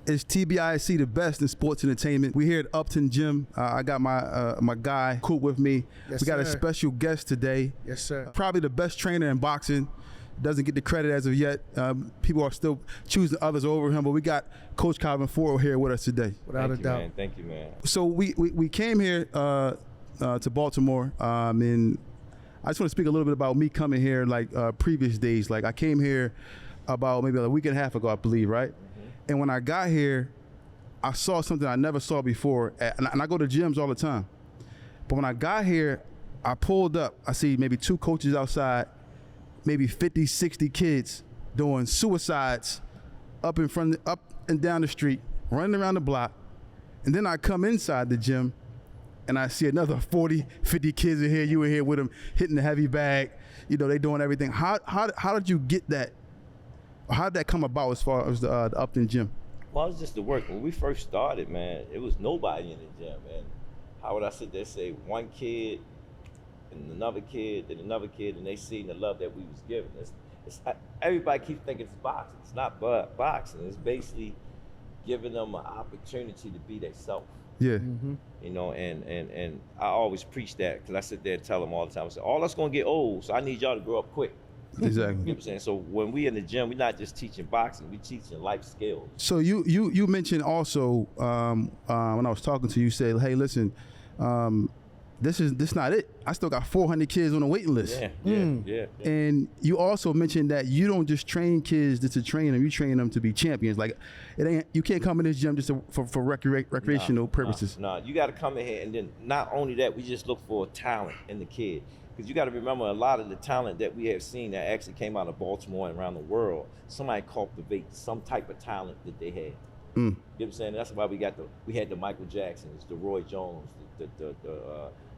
Is TBISE the best in sports entertainment? We here at Upton Gym. I got my guy Coop with me. Yes, we got a sir. special guest today. Yes, sir. Probably the best trainer in boxing. Doesn't get the credit as of yet. People are still choosing others over him, but we got Coach Calvin Ford here with us today. Without a doubt. Man. Thank you, man. So we came here to Baltimore, and I just want to speak a little bit about me coming here, like previous days. Like I came here about maybe a week and a half ago, I believe, right? And when I got here, I saw something I never saw before. And I go to gyms all the time. But when I got here, I pulled up. I see maybe 2 coaches outside, maybe 50, 60 kids doing suicides up and down the street, running around the block. And then I come inside the gym and I see another 40, 50 kids in here. You in here with them hitting the heavy bag. You know, they doing everything. How did you get that? How did that come about as far as the Upton Gym? Well, it was just the work. When we first started, man, it was nobody in the gym. And how would I sit there and say one kid and another kid and another kid, and they seen the love that we was giving. Everybody keeps thinking it's boxing. It's not boxing. It's basically giving them an opportunity to be themselves. Yeah. Mm-hmm. You know, and I always preach that because I sit there and tell them all the time. I say, all that's gonna get old, so I need y'all to grow up quick. Exactly. You know what I'm saying? So when we in the gym, we're not just teaching boxing, we're teaching life skills. So you mentioned also when I was talking to you, said, hey, listen, this not it. I still got 400 kids on the waiting list. Yeah. And you also mentioned that you don't just train kids just to train them, you train them to be champions. Like you can't come in this gym just for recreational purposes. No, you got to come in here, and then not only that, we just look for talent in the kid. Because you got to remember, a lot of the talent that we have seen that actually came out of Baltimore and around the world, somebody cultivates some type of talent that they had. You know what I'm saying? That's why we had the Michael Jacksons, the Roy Jones,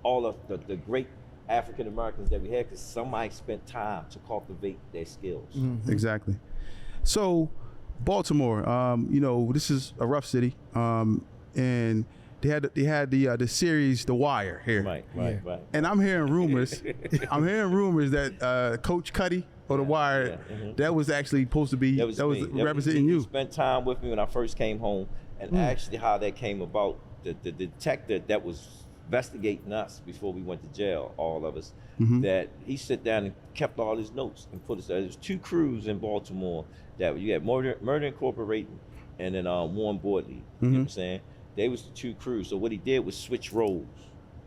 all of the great African Americans that we had, because somebody spent time to cultivate their skills. Mm-hmm. Exactly. So Baltimore, you know, this is a rough city, and they had the series The Wire here. Right. And I'm hearing rumors. That Coach Cuddy or The Wire, that was actually supposed to be that was representing you. He spent time with me when I first came home, and actually how that came about. The detective that was investigating us before we went to jail, all of us, that he sat down and kept all his notes and put us there. There's 2 crews in Baltimore that you had Murder Incorporated and then Warren Boardley. You know what I'm saying? They was the 2 crews. So what he did was switch roles.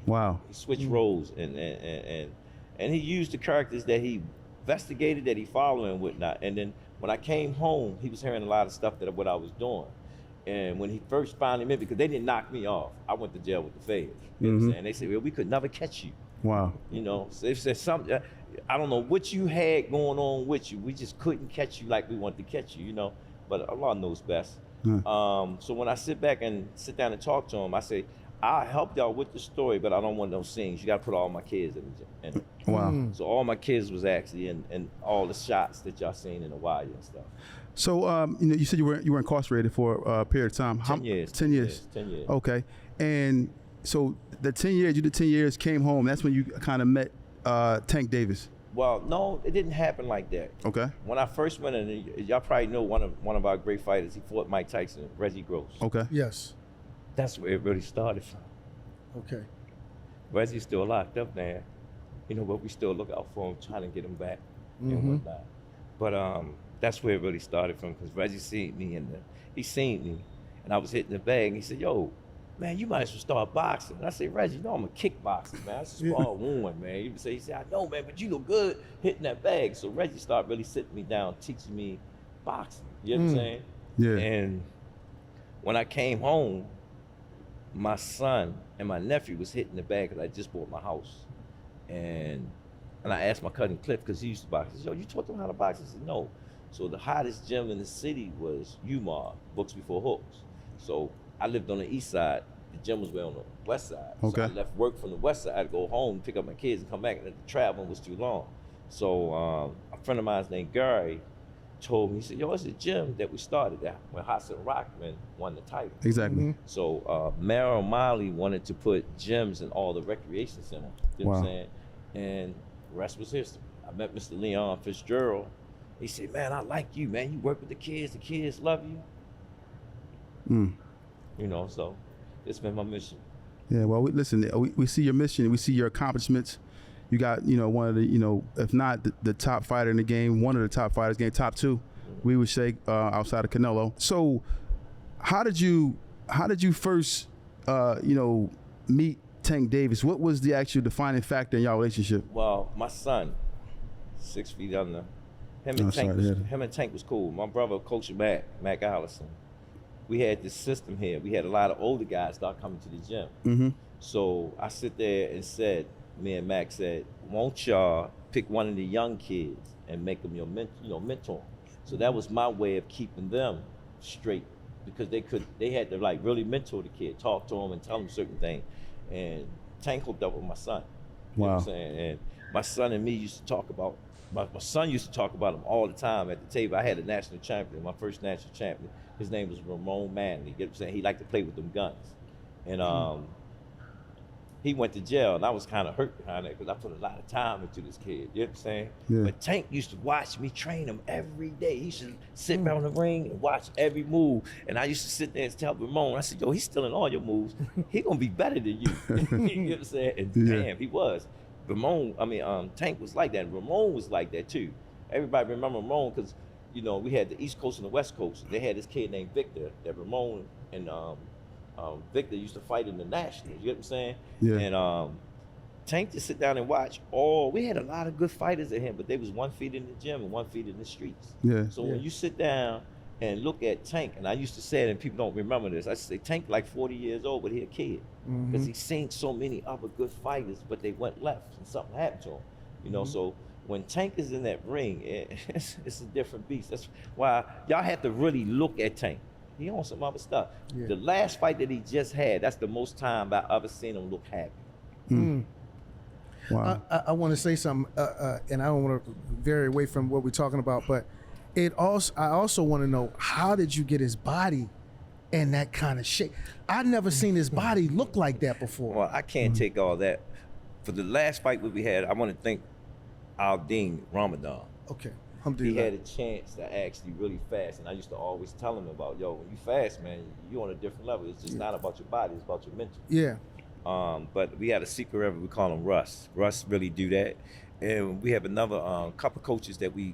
Wow. He switched roles and he used the characters that he investigated, that he followed and whatnot. And then when I came home, he was hearing a lot of stuff that what I was doing. And when he first finally met me, because they didn't knock me off, I went to jail with the feds. You know what I'm saying? They said, well, we could never catch you. Wow. You know, so they said something, I don't know what you had going on with you. We just couldn't catch you like we wanted to catch you, you know. But Allah knows best. So when I sit back and sit down and talk to him, I say, I'll help y'all with the story, but I don't want no scenes. You got to put all my kids in it. Wow. So all my kids was actually in all the shots that y'all seen in the Wire and stuff. So you know, you said you were incarcerated for a period of time. 10 years. 10 years. 10 years. Okay. And so the 10 years, you did 10 years, came home. That's when you kind of met Tank Davis. Well, no, it didn't happen like that. Okay. When I first went in, y'all probably know one of our great fighters. He fought Mike Tyson, Reggie Gross. Okay. Yes. That's where it really started from. Okay. Reggie's still locked up there, you know, but we still look out for him, trying to get him back and whatnot. But that's where it really started from, because Reggie seen me and I was hitting the bag, and he said, yo, man, you might as well start boxing. And I said, Reggie, you know I'm a kickboxer, man. That's a small wound, man. He said, I know, man, but you look good hitting that bag. So Reggie started really sitting me down, teaching me boxing. You know what I'm saying? Yeah. And when I came home, my son and my nephew was hitting the bag because I just bought my house. And I asked my cousin Cliff, because he used to box. I said, yo, you taught them how to box? He said, no. So the hottest gym in the city was UMAR, Books Before Hooks. So I lived on the east side. The gym was way on the west side. Okay. So I left work from the west side to go home, pick up my kids and come back, and the traveling was too long. So a friend of mine named Gary told me, he said, yo, it's a gym that we started at when Hassan Rockman won the title. Exactly. So Mayor O'Malley wanted to put gyms in all the recreation centers. You know what I'm saying? And the rest was history. I met Mr. Leon Fitzgerald. He said, man, I like you, man. You work with the kids love you. Mm. You know, so it's been my mission. Yeah, well, we see your mission, we see your accomplishments. You got, one of the, if not the top fighter in the game, one of the top fighters, game top two, we would say, outside of Canelo. So, how did you first, meet Tank Davis? What was the actual defining factor in y'all relationship? Well, my son, 6 feet under, him and Tank was cool. My brother, Coach Mac Allison. We had this system here. We had a lot of older guys start coming to the gym. Mm-hmm. So I sit there and said, me and Mac said, won't y'all pick one of the young kids and make them your mentor? So that was my way of keeping them straight, because they had to like really mentor the kid, talk to him and tell him certain things. And Tank hooked up with my son. You know what I'm saying? And my son and me used to talk about, my son used to talk about him all the time at the table. I had a national champion, my first national champion. His name was Ramon Manley. You know what I'm saying? He liked to play with them guns. And he went to jail, and I was kind of hurt behind that because I put a lot of time into this kid. You know what I'm saying? Yeah. But Tank used to watch me train him every day. He used to sit around the ring and watch every move. And I used to sit there and tell Ramon, I said, yo, he's stealing all your moves. He gonna be better than you. You know what I'm saying? And damn, he was. Tank was like that. Ramon was like that too. Everybody remember Ramon because, we had the East Coast and the West Coast. They had this kid named Victor that Ramon and Victor used to fight in the Nationals. You know what I'm saying? Yeah. And Tank to sit down and watch. We had a lot of good fighters in him, but they was 1 feet in the gym and 1 feet in the streets. Yeah. So when you sit down and look at Tank, and I used to say it, and people don't remember this, I say Tank like 40 years old, but he a kid. Because he's seen so many other good fighters, but they went left and something happened to him. So when Tank is in that ring, it's a different beast. That's why y'all have to really look at Tank. He on some other stuff. Yeah. The last fight that he just had, that's the most time I've ever seen him look happy. Wow. I want to say something, and I don't want to vary away from what we're talking about, but I also want to know, how did you get his body in that kind of shape? I've never seen his body look like that before. Well, I can't take all that. For the last fight that we had, I want to thank Al-Din Ramadan. Okay. He had a chance to actually really fast, and I used to always tell him about, yo, when you fast, man, you're on a different level. It's just not about your body, it's about your mental. Yeah. But we had a secret referee, we call him Russ. Russ really do that. And we have another couple coaches that we,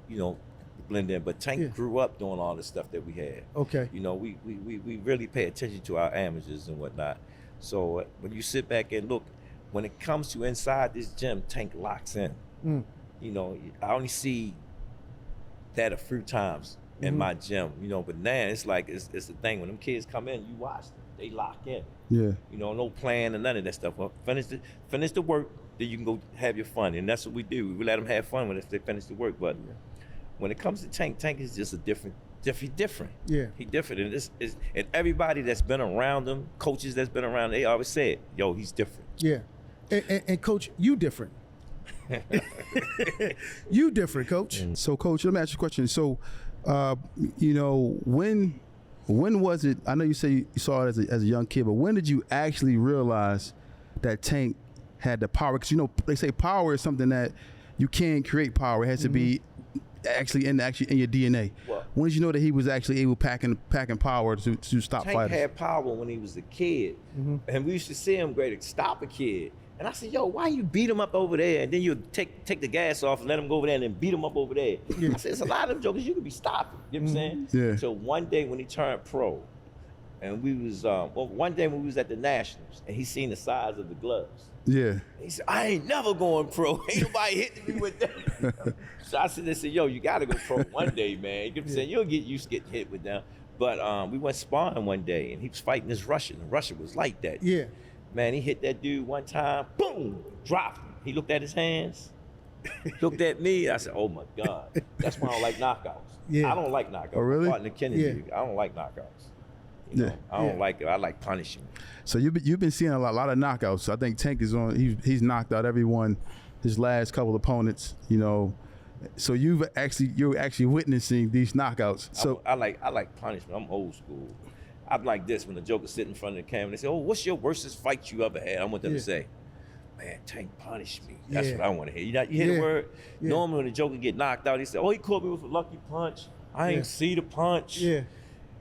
blend in. But Tank grew up doing all the stuff that we had. Okay. We really pay attention to our amateurs and whatnot. So when you sit back and look, when it comes to inside this gym, Tank locks in. I only see that a few times in my gym, but now it's like, it's the thing. When them kids come in, you watch them, they lock in. Yeah. No plan and none of that stuff. Well, finish the work, then you can go have your fun. And that's what we do. We let them have fun when they finish the work. But when it comes to Tank is just a different. Yeah. He different. And everybody that's been around him, coaches that's been around, they always said, yo, he's different. Yeah. And Coach, you different. You different, Coach. So, Coach, let me ask you a question. So, when was it? I know you say you saw it as a young kid, but when did you actually realize that Tank had the power? Because they say power is something that you can't create. Power, it has to be actually in your DNA. Well, when did you know that he was actually able packing power to stop Tank fighters? Tank had power when he was a kid, and we used to see him great to stop a kid. And I said, yo, why you beat him up over there? And then you take the gas off and let him go over there and then beat him up over there. Yeah. I said, it's a lot of them jokers you could be stopping. You know what I'm saying? Yeah. So one day when he turned pro, and we was, one day when we was at the Nationals, and he seen the size of the gloves. Yeah. He said, I ain't never going pro. Ain't nobody hitting me with that. So I said, yo, you got to go pro one day, man. You know what I'm saying? You'll get used to getting hit with them. But we went sparring one day, and he was fighting this Russian. The Russian was like that. Yeah. Man, he hit that dude one time, boom, dropped him. He looked at his hands, looked at me. I said, oh my God. That's why I don't like knockouts. Yeah. I don't like knockouts. Oh, really? Partner Kennedy, I don't like knockouts. I don't like it. I like punishment. So you've been seeing a lot of knockouts. I think Tank is on. He's knocked out everyone, his last couple opponents. So you're actually witnessing these knockouts. So I like punishment. I'm old school. I'm like this when the Joker sit in front of the camera. They say, "Oh, what's your worstest fight you ever had?" I want them to say, "Man, Tank punished me." That's what I want to hear. You hear the word? Yeah. Normally when the Joker get knocked out, he say, "Oh, he caught me with a lucky punch. I ain't see the punch." Yeah.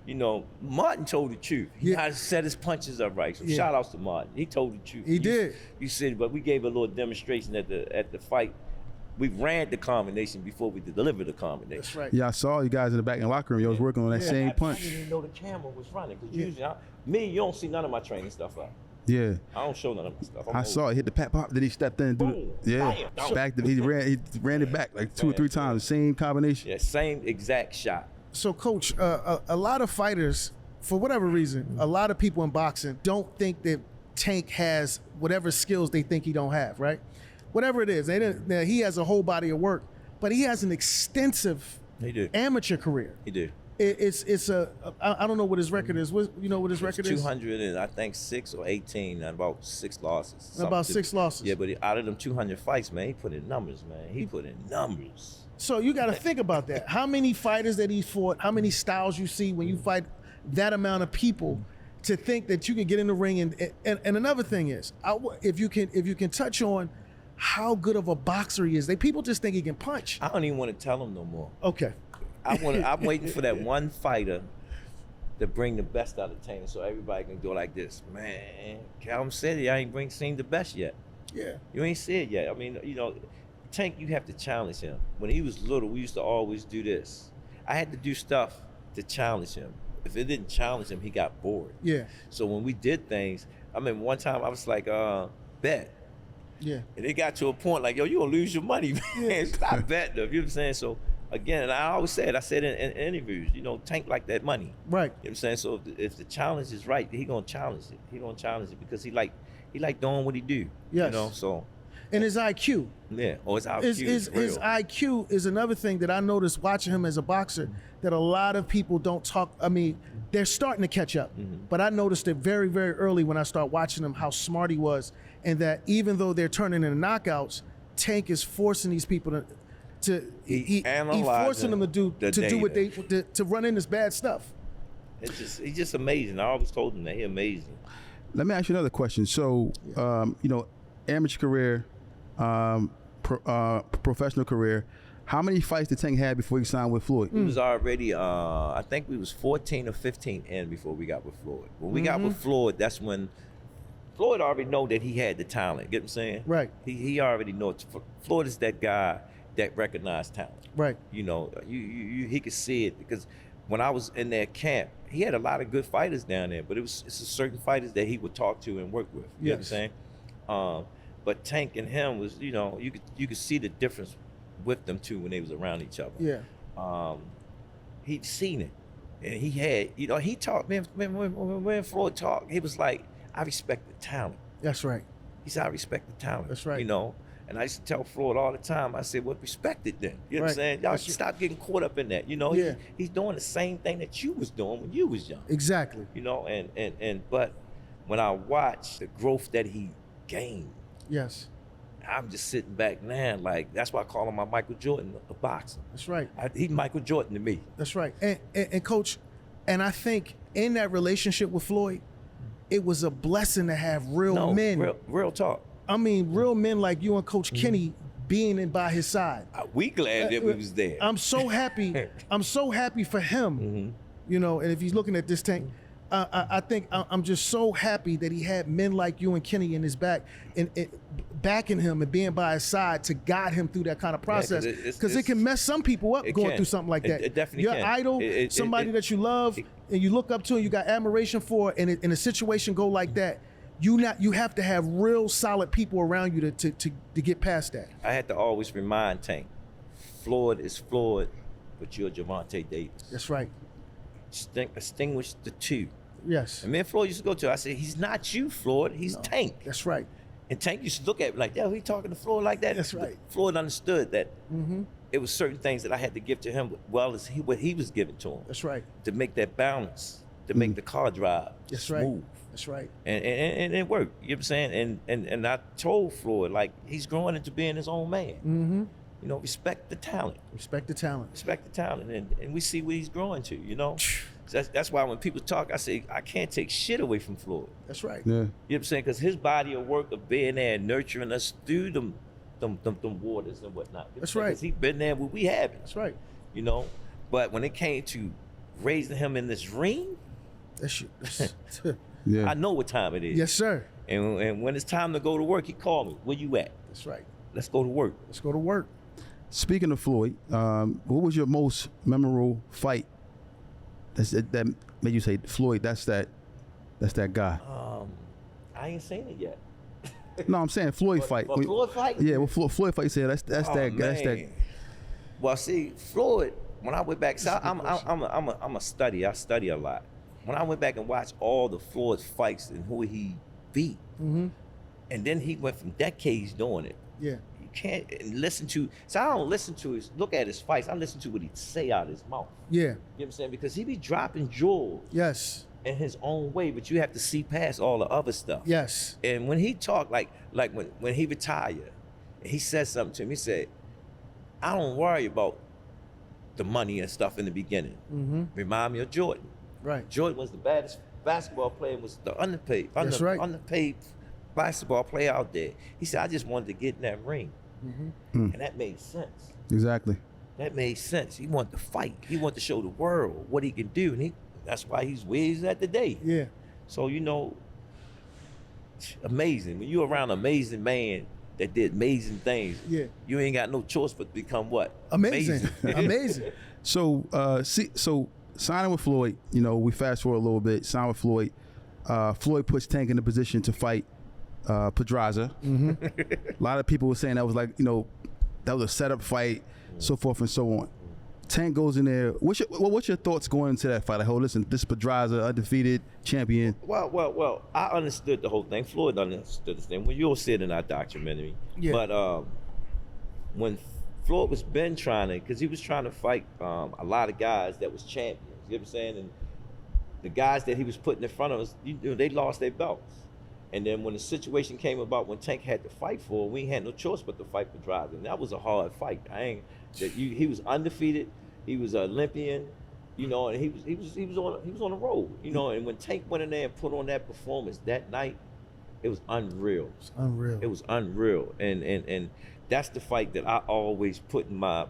You know, Martin told the truth. He Yeah. had to set his punches up right. So Yeah. shout outs to Martin. He told the truth. He did. You said, but we gave a little demonstration at the fight. We ran the combination before we delivered the combination. That's right. Yeah, I saw you guys in the back in the locker room. You was working on that same I punch. didn't even know the camera was running. Because Yeah. usually, you don't see none of my training stuff up. Yeah. I don't show none of my stuff. I'm I old. saw it hit the pat pop. Then he stepped in and threw Boom. it. Yeah. Bam. Back. He ran it back like 2 or 3 times. Same combination. Yeah, same exact shot. So, Coach, a lot of fighters, for whatever reason, a lot of people in boxing don't think that Tank has whatever skills they think he don't have, right? Whatever it is. Now, he has a whole body of work, but he has an extensive He do. amateur career. He do. I don't know what his record is. You know what his record is? 200 and I think 6 or 18 and about 6 losses. About Something. 6 losses. Yeah, but out of them 200 fights, man, he put in numbers, man. He put in numbers. So you got to think about that. How many fighters that he's fought, how many styles you see when you fight that amount of people, to think that you can get in the ring. And another thing is, if you can touch on how good of a boxer he is. People just think he can punch. I don't even want to tell him no more. Okay. I'm waiting for that one fighter to bring the best out of Tank so everybody can go like this. Man, Calvin said I ain't seen the best yet. Yeah. You ain't see it yet. I mean, Tank, you have to challenge him. When he was little, we used to always do this. I had to do stuff to challenge him. If it didn't challenge him, he got bored. Yeah. So when we did things, I mean, one time I was like, bet. Yeah. And it got to a point like, yo, you gonna lose your money, man. Yeah. Stop betting. You know what I'm saying? So again, and I always said, in interviews, Tank like that money. Right. You know what I'm saying? So if the challenge is right, he gonna challenge it. He gonna challenge it because he like doing what he do. Yes. So And his IQ. yeah. Or his IQ His is real. IQ is another thing that I noticed watching him as a boxer that a lot of people don't talk. I mean, they're starting to catch up. But I noticed it very, very early when I started watching him how smart he was, and that even though they're turning into knockouts, Tank is forcing these people he forcing them to do what to run in this bad stuff. He's just amazing. I always told him that he's amazing. Let me ask you another question. So, amateur career, professional career. How many fights did Tank have before he signed with Floyd? He was already, I think we was 14 or 15 in before we got with Floyd. When we got with Floyd, that's when Floyd already know that he had the talent. Get what I'm saying? Right. He already knows. Floyd is that guy that recognized talent. Right. He could see it because when I was in that camp, he had a lot of good fighters down there, but it's a certain fighters that he would talk to and work with. You know what I'm saying? But Tank and him was, you could see the difference with them two when they was around each other. Yeah. He'd seen it, and he had, he talked. Man, when Floyd talked, he was like, "I respect the talent." That's right. He said, "I respect the talent." That's right. And I used to tell Floyd all the time. I said, "Well, respect it then." You know what I'm Right. saying? Y'all stop getting caught up in that. Yeah. He's doing the same thing that you was doing when you was young. Exactly. But when I watch the growth that he gained, Yes. I'm just sitting back now, like that's why I call him my Michael Jordan of boxing. That's right. He's Michael Jordan to me. That's right. And Coach, and I think in that relationship with Floyd, it was a blessing to have real men. Real talk. I mean, real men like you and Coach Kenny being in by his side. We glad that we was there. I'm so happy. I'm so happy for him. And if he's looking at this, Tank, I think I'm just so happy that he had men like you and Kenny in his back and backing him and being by his side to guide him through that kind of process. Because it can mess some people up going through something like that. It definitely Your can. idol, somebody that you love and you look up to and you got admiration for, and in a situation go like that, you have to have real solid people around you to get past that. I had to always remind Tank, Floyd is Floyd, but you're Gervonta Davis. That's right. Distinguish the two. Yes. And me and Floyd used to go to, I said, he's not you, Floyd, he's Tank. That's right. And Tank used to look at me like, yo, he talking to Floyd like that? That's right. Floyd understood that it was certain things that I had to give to him, well as what he was giving to him. That's right. To make that balance, to make the car drive That's smooth. right. That's right. And it worked. You know what I'm saying? And I told Floyd, like, he's growing into being his own man. Respect the talent. Respect the talent. Respect the talent. And we see what he's growing to, That's why when people talk, I say, I can't take shit away from Floyd. That's right. Yeah. You know what I'm saying? Because his body of work of being there and nurturing us through them waters and whatnot. That's right. Because he's been there where we haven't. That's right. But when it came to raising him in this ring, That's Yeah. I know what time it is. yes, sir. And when it's time to go to work, he called me. Where you at? That's right. Let's go to work. Let's go to work. Speaking of Floyd, what was your most memorable fight that made you say, Floyd, that's that guy? I ain't seen it yet. No, I'm saying Floyd fight. But Floyd fight? Yeah, well, Floyd fight. You said that's that guy. That's that. Man. Well, see, Floyd. When I went back, so I'm a study. I study a lot. When I went back and watched all the Floyd fights and who he beat, and then he went from decades doing it. Yeah. You can't listen to. So I don't listen to look at his fights. I listen to what he say out of his mouth. Yeah. You know what I'm saying? Because he be dropping jewels Yes. in his own way, but you have to see past all the other stuff. Yes. And when he talked, like when he retired, he said something to me. He said, "I don't worry about the money and stuff in the beginning." Remind me of Jordan. Right. Jordan was the baddest basketball player, was the underpaid basketball player out there. He said, "I just wanted to get in that ring," and that made sense. Exactly. That made sense. He wanted to fight. He wanted to show the world what he can do, and that's why he's where he's at today. Yeah. So amazing. When you're around an amazing man that did amazing things, Yeah. you ain't got no choice but to become what? Amazing. Amazing. So, so signing with Floyd, we fast forward a little bit. Sign with Floyd. Floyd puts Tank in the position to fight Pedraza. A lot of people were saying that was like, that was a setup fight, so forth and so on. Tank goes in there. What's your thoughts going into that fight? Like, oh, listen, this is Pedraza, undefeated champion. Well, I understood the whole thing. Floyd understood the thing. Well, you'll see it in our documentary. Yeah. But when Floyd was trying to, because he was trying to fight a lot of guys that was champions. You know what I'm saying? And the guys that he was putting in front of us, they lost their belts. And then when the situation came about when Tank had to fight for, we had no choice but to fight Pedraza. And that was a hard fight. He was undefeated. He was an Olympian, and he was on the road, And when Tank went in there and put on that performance that night, it was unreal. It's unreal. It was unreal, and that's the fight that I always put in my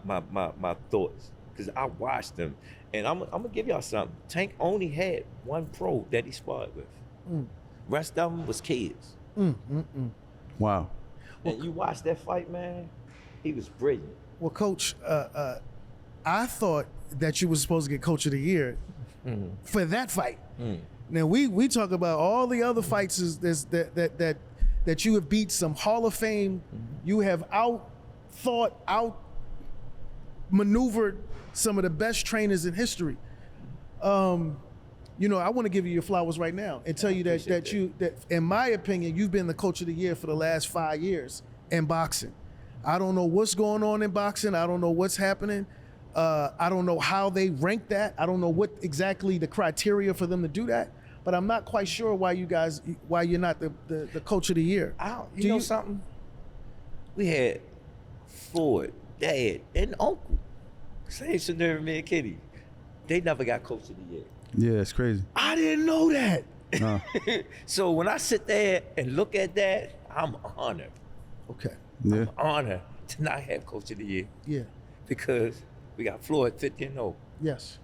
thoughts, because I watched him, and I'm gonna give y'all something. Tank only had one pro that he sparred with. Rest of them was kids. Wow. And you watch that fight, man. He was brilliant. Well, Coach, I thought that you were supposed to get Coach of the Year for that fight. Now we talk about all the other fights that you have beat some Hall of Fame. You have out-maneuvered some of the best trainers in history. I want to give you your flowers right now and tell you that in my opinion, you've been the Coach of the Year for the last 5 years in boxing. I don't know what's going on in boxing. I don't know what's happening. I don't know how they rank that. I don't know what exactly the criteria for them to do that. But I'm not quite sure why you're not the Coach of the Year. You know something? We had Floyd, Dad, and Uncle. Same scenario, me and Kitty. They never got Coach of the Year. Yeah, it's crazy. I didn't know that. No. So when I sit there and look at that, I'm honored. Okay. Yeah. I'm honored to not have Coach of the Year. Yeah. Because we got Floyd 50-0. Yes.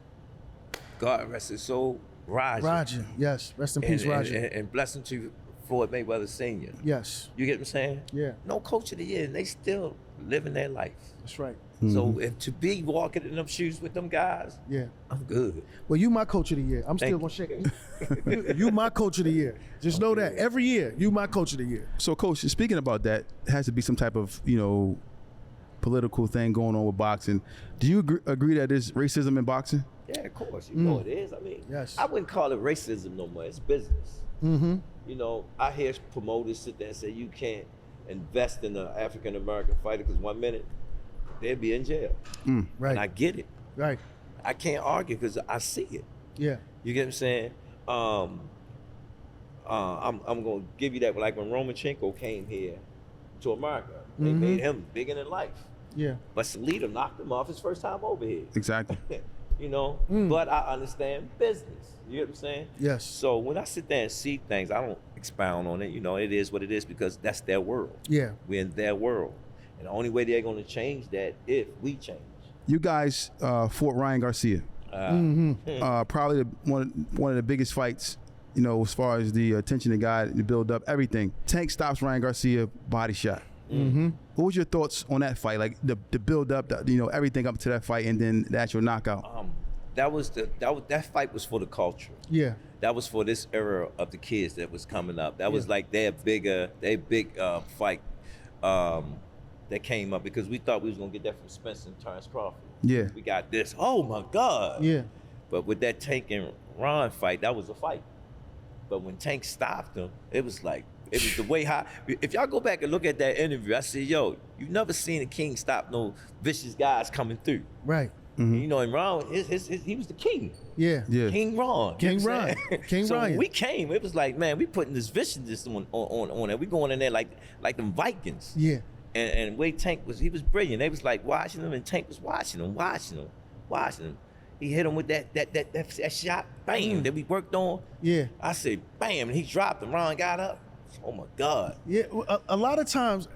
God rest his soul. Roger. Yes. Rest in peace, Roger. And blessing to Floyd Mayweather Sr. Yes. You get what I'm saying? Yeah. No Coach of the Year, and they still living their life. That's right. So if to be walking in them shoes with them guys, yeah, I'm good. Well, you my Coach of the Year. I'm still gonna shake it. You my Coach of the Year. Just know that every year, you my Coach of the Year. So, Coach, speaking about that, it has to be some type of political thing going on with boxing. Do you agree that there's racism in boxing? Yeah, of course. You know it is. I mean, yes. I wouldn't call it racism no more. It's business. I hear promoters sit there and say you can't invest in an African American fighter because 1 minute they'll be in jail. Right. And I get it. Right. I can't argue because I see it. Yeah. You get what I'm saying? I'm gonna give you that. Like when Lomachenko came here to America, they made him bigger than life. Yeah. But Salita knocked him off his first time over here. Exactly. But I understand business. You get what I'm saying? Yes. So when I sit there and see things, I don't expound on it. It is what it is because that's their world. Yeah. We're in their world. And the only way they're going to change that if we change. You guys fought Ryan Garcia. Probably one of the biggest fights, you know, as far as the attention it got, the build up, everything. Tank stops Ryan Garcia, body shot. What was your thoughts on that fight? Like the build up, you know, everything up to that fight, and then the actual knockout. That fight was for the culture. Yeah. That was for this era of the kids that was coming up. That was like their big fight that came up, because we thought we was gonna get that from Spence and Terrence Crawford. Yeah. We got this. Oh my God. Yeah. But with that Tank and Ron fight, that was a fight. But when Tank stopped him, it was the way how. If y'all go back and look at that interview, I said, yo, you never seen a king stop no vicious guys coming through. Right. You know, and Ron, he was the king. Yeah. King Ron. King Ron. King so Ryan. when we came, it was like, man, we putting this viciousness on it. We going in there like them Vikings. Yeah. And way Tank was, he was brilliant. They was like watching him, and Tank was watching him. He hit him with that shot, bam, that we worked on. Yeah. I said, bam, and he dropped him. Ron got up. Oh my God. Yeah. A lot of times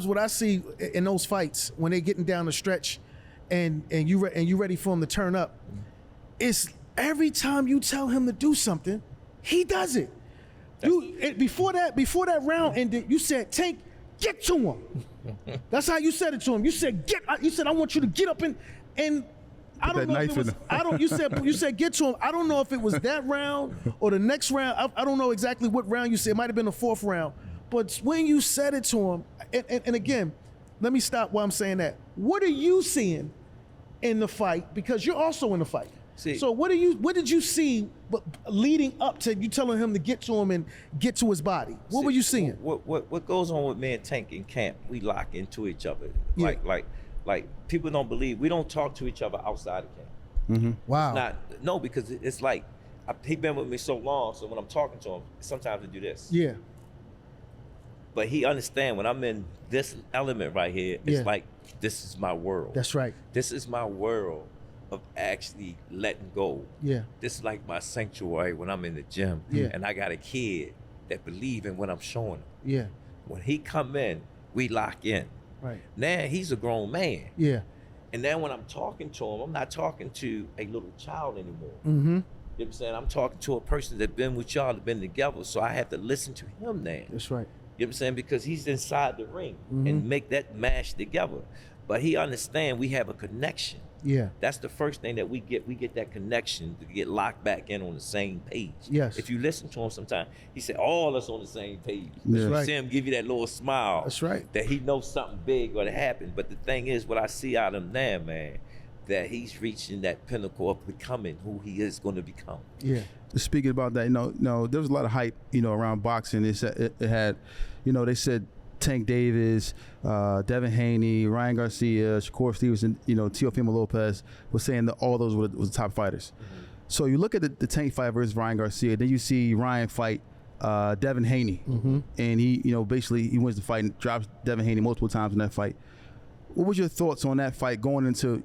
what I see in those fights when they're getting down the stretch, and you ready for him to turn up, it's every time you tell him to do something, he does it. Before that round ended, you said, Tank, get to him. That's how you said it to him. You said, I want you to get up and I don't know if it was, you said get to him. I don't know if it was that round or the next round. I don't know exactly what round you said. It might have been the fourth round. But when you said it to him, and again, let me stop while I'm saying that. What are you seeing in the fight? Because you're also in the fight. So what did you see leading up to you telling him to get to him and get to his body? What were you seeing? What goes on with me and Tank in camp? We lock into each other. Yeah. Like people don't believe, we don't talk to each other outside of camp. Wow. No, because it's like he been with me so long, so when I'm talking to him, sometimes I do this. Yeah. But he understand when I'm in this element right here, it's like this is my world. That's right. This is my world of actually letting go. Yeah. This is like my sanctuary when I'm in the gym. Yeah. And I got a kid that believe in what I'm showing him. Yeah. When he come in, we lock in. Right. Now he's a grown man. Yeah. And then when I'm talking to him, I'm not talking to a little child anymore. Mm-hmm. You know what I'm saying? I'm talking to a person that's been with y'all, that been together. So I have to listen to him now. That's right. You know what I'm saying? Because he's inside the ring and make that mash together. But he understand we have a connection. Yeah. That's the first thing that we get. We get that connection to get locked back in on the same page. Yes. If you listen to him sometime, he said, all us on the same page. Yeah. You Right. see him give you that little smile. That's right. That he knows something big going to happen. But the thing is, what I see out of him now, man, that he's reaching that pinnacle of becoming who he is going to become. Yeah. Speaking about that, there was a lot of hype, around boxing. It had, they said Tank Davis, Devin Haney, Ryan Garcia, Shakur Stevenson, Teofimo Lopez was saying that all those were the top fighters. So you look at the Tank fight versus Ryan Garcia, then you see Ryan fight Devin Haney, and he, basically he wins the fight and drops Devin Haney multiple times in that fight. What was your thoughts on that fight going into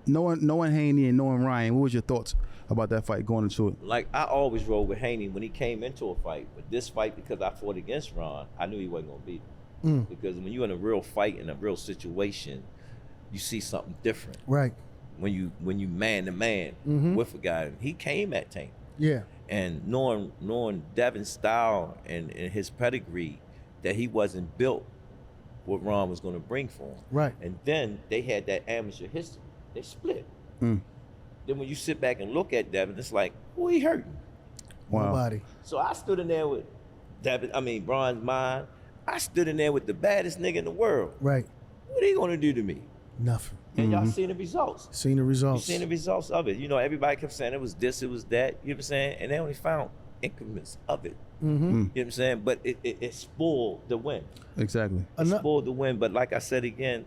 knowing Haney and knowing Ryan? What was your thoughts about that fight going into it? Like, I always rode with Haney when he came into a fight. But this fight, because I fought against Ron, I knew he wasn't going to beat him. Because when you're in a real fight, in a real situation, you see something different. Right. When you man to man with a guy. He came at Tank. Yeah. And knowing Devin's style and his pedigree, that he wasn't built what Ron was going to bring for him. Right. And then they had that amateur history. They split. Then when you sit back and look at Devin, it's like, who he hurting? Wow. Nobody. So I stood in there with Ron's mind. I stood in there with the baddest nigga in the world. Right. What are he gonna do to me? Nothing. And y'all seen the results. Seen the results. You seen the results of it. Everybody kept saying it was this, it was that. You know what I'm saying? And they only found increments of it. You know what I'm saying? But it spoiled the win. Exactly. It spoiled the win. But like I said again,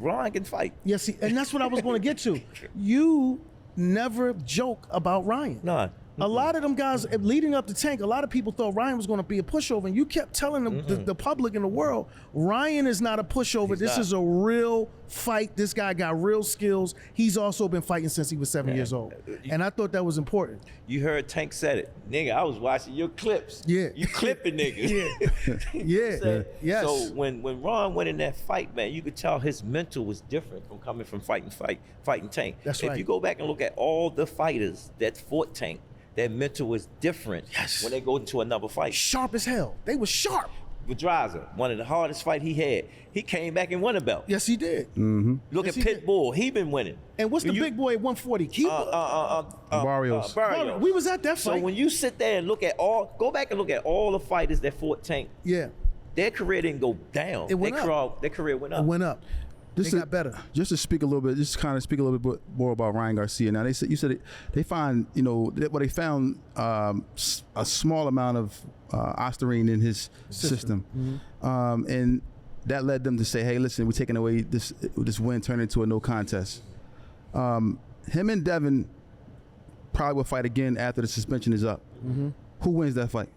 Ron can fight. Yes, and that's what I was going to get to. You never joke about Ryan. No. A lot of them guys leading up to Tank, a lot of people thought Ryan was going to be a pushover, and you kept telling them, the public and the world, Ryan is not a pushover. This is a real fight. This guy got real skills. He's also been fighting since he was 7 years old. And I thought that was important. You heard Tank said it. Nigga, I was watching your clips. Yeah. You clipping niggas. Yeah. Yes. So when Ron went in that fight, man, you could tell his mental was different from coming from fighting Tank. That's if right. you go back and look at all the fighters that fought Tank, their mental was different when they go into another fight. Sharp as hell. They were sharp. Pedraza, one of the hardest fight he had, he came back and won a belt. Yes, he did. Look Yes, at he did. Pitbull, he been winning. And what's the big boy at 140? Barrios. Barrios. We was at that So fight. when you sit there and go back and look at all the fighters that fought Tank, Yeah. their career didn't go down. It went up. Their career went up. It went up. They got better. Just to speak a little bit, just kind of speak a little bit more about Ryan Garcia. Now you said they find, they found a small amount of ostarine in his system, and that led them to say, "Hey, listen, we're taking away this win, turned into a no contest." Him and Devin probably will fight again after the suspension is up. Who wins that fight?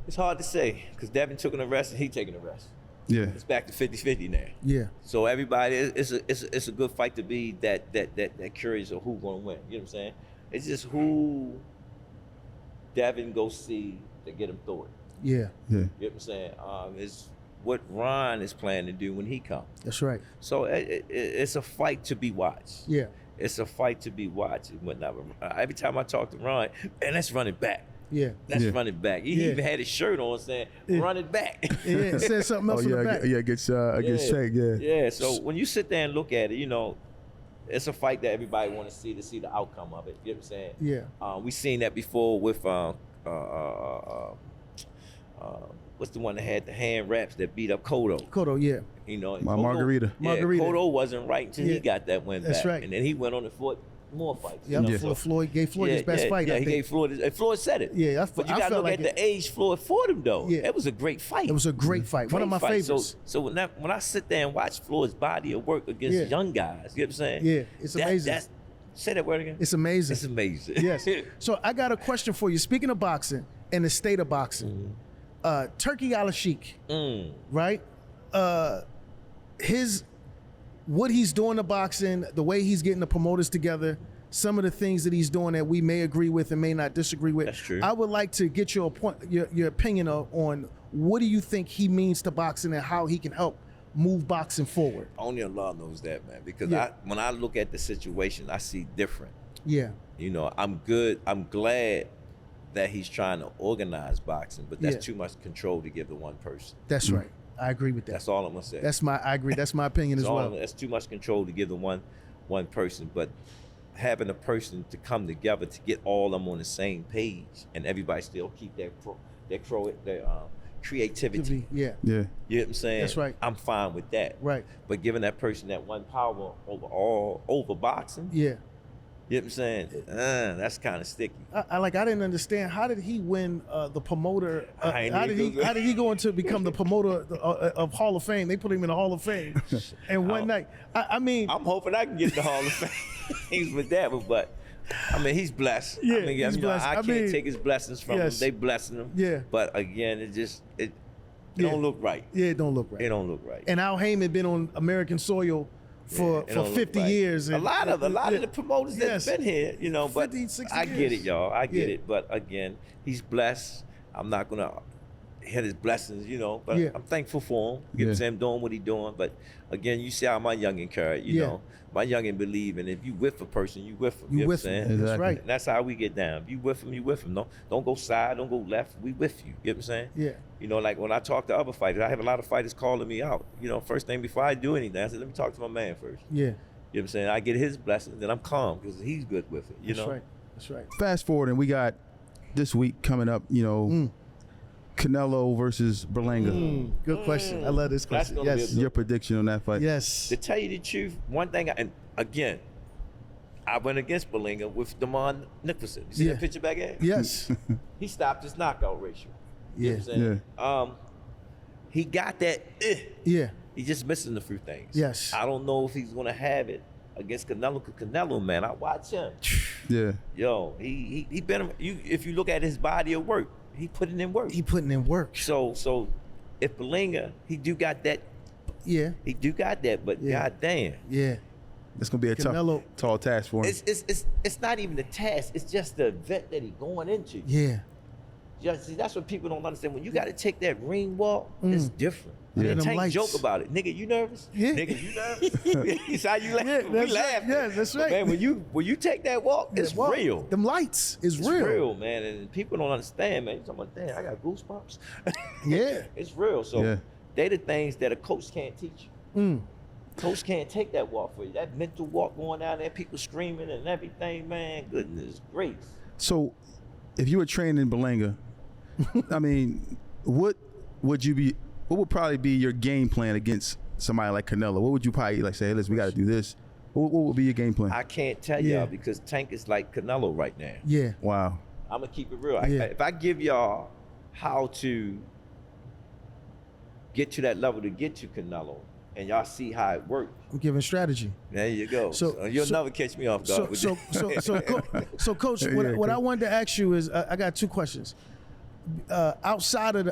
It's hard to say because Devin took an arrest and he taking a rest. Yeah, It's back to 50-50 now. Yeah. So everybody, it's a good fight to be that curious of who gonna win. You know what I'm saying? It's just who Devin go see to get him through it. Yeah. yeah, You know what I'm saying? It's what Ron is planning to do when he comes. That's right. So it's a fight to be watched. Yeah. It's a fight to be watched and whatnot. Every time I talk to Ron, man, let's run it back. Yeah. Let's Yeah. run it back. He Yeah. even had his shirt on saying, run it back. Yeah. It said something else in the back. against Tank. Yeah, so when you sit there and look at it, it's a fight that everybody want to see the outcome of it. You know what I'm saying? Yeah. We seen that before with what's the one that had the hand wraps that beat up Cotto? Cotto, yeah. Margarita. Yeah, Margarita. Cotto wasn't right until Yeah. he got that win That's back. right. And then he went on and fought more fights. Yeah. So- Floyd gave Floyd his best fight. Yeah, I he think. gave Floyd said it. Yeah, but you I gotta felt look like at the age Floyd fought him though. Yeah. It was a great fight. It was a great fight. One of my Great fight. favorites. So when I sit there and watch Floyd's body of work against Yeah. young guys, you know what I'm saying? Yeah, it's amazing. Say that word again. It's amazing. It's amazing. Yes. So I got a question for you. Speaking of boxing and the state of boxing, Turkey Al-Sheikh, right? What he's doing to boxing, the way he's getting the promoters together, some of the things that he's doing that we may agree with and may not disagree with. That's true. I would like to get your opinion on what do you think he means to boxing and how he can help move boxing forward. Only Allah knows that, man. Because Yeah. when I look at the situation, I see different. Yeah. I'm good. I'm glad that he's trying to organize boxing, but that's Yeah. too much control to give to one person. That's right. I agree with that. That's all I'm gonna say. I agree. That's my opinion as well. That's too much control to give to one person. But having a person to come together to get all of them on the same page and everybody still keep their creativity. Yeah. Yeah, You know what I'm saying? That's right. I'm fine with that. Right. But giving that person that one power over boxing, Yeah. you know what I'm saying? That's kind of sticky. I didn't understand. How did he win the promoter? I ain't How either. did he go into become the promoter of Hall of Fame? They put him in the Hall of Fame in one night. I mean, I'm hoping I can get the Hall of Fame. He's with that, but I mean, he's blessed. Yeah, I mean, he's blessed. I can't take his blessings from yes. him. They blessing him. Yeah. But again, it Yeah. don't look right. yeah, it don't look right. It don't look right. And Al Heyman been on American soil for It don't look 50 right. years. A and- lot of yeah. the promoters Yes. that's been here, but 50, 60 I get years. it, y'all. I get Yeah. it. But again, he's blessed. I'm not gonna hit his blessings, but Yeah. I'm thankful for him. You know what I'm saying? Doing what he's doing. But again, you see how my youngin' carry, you Yeah. know. My youngin' believe, and if you with a person, you with them. You know with what I'm him. saying? That's Exactly. right. And that's how we get down. If you with them, you with them. Don't go side, don't go left. We with you. You know what I'm saying? Yeah. Like when I talk to other fighters, I have a lot of fighters calling me out. First thing before I do anything, I said, let me talk to my man first. Yeah. You know what I'm saying? I get his blessings, then I'm calm because he's good with it. You That's know? right. That's right. fast forward, and we got this week coming up. Canelo versus Berlanga. Good question. I love this That's question. gonna be Yes. a Your prediction on that fight? Yes. To tell you the truth, one thing, and again, I went against Berlanga with Damon Nicholson. You see Yeah. that picture back there? Yes. He stopped his knockout ratio. You know what I'm saying? He got that. Yeah. He's just missing a few things. Yes. I don't know if he's gonna have it against Canelo. Cause Canelo, man, I watch him. Yeah. Yo, he been. If you look at his body of work, he putting in work. He putting in work. So if Berlanga, he do got that Yeah. He do got that, but Yeah. goddamn. Yeah. It's gonna be a Canelo- tall task for him. It's not even the task. It's just the event that he going into. Yeah. Just, see, that's what people don't understand. When you got to take that ring walk, it's different. Yeah. Yeah. Them Tank lights. joke about it. Nigga, you nervous? Yeah. Nigga, you nervous? It's how you laugh. Yeah, we that's laugh. right. Yeah, that's But right. man, when you take that walk, it's Well, real. Them lights is It's real. real, man. And people don't understand, man. You're talking about, damn, I got goosebumps. Yeah. It's real. So Yeah. they the things that a coach can't teach you. Mm. Coach can't take that walk for you. That mental walk going down there, people screaming and everything, man. Goodness gracious. So, if you were training in Belanga, I mean, what would probably be your game plan against somebody like Canelo? What would you probably like say? Hey, listen, we got to do this. What would be your game plan? I can't tell Yeah. y'all because Tank is like Canelo right now. Yeah. Wow. I'm gonna keep it real. Yeah. If I give y'all how to get to that level to get to Canelo, and y'all see how it works, I'm giving strategy. there you go. So- You'll so- never catch me off guard. with that. So, Coach, Yeah, what I Coach. wanted to ask you is, I got two questions. Outside of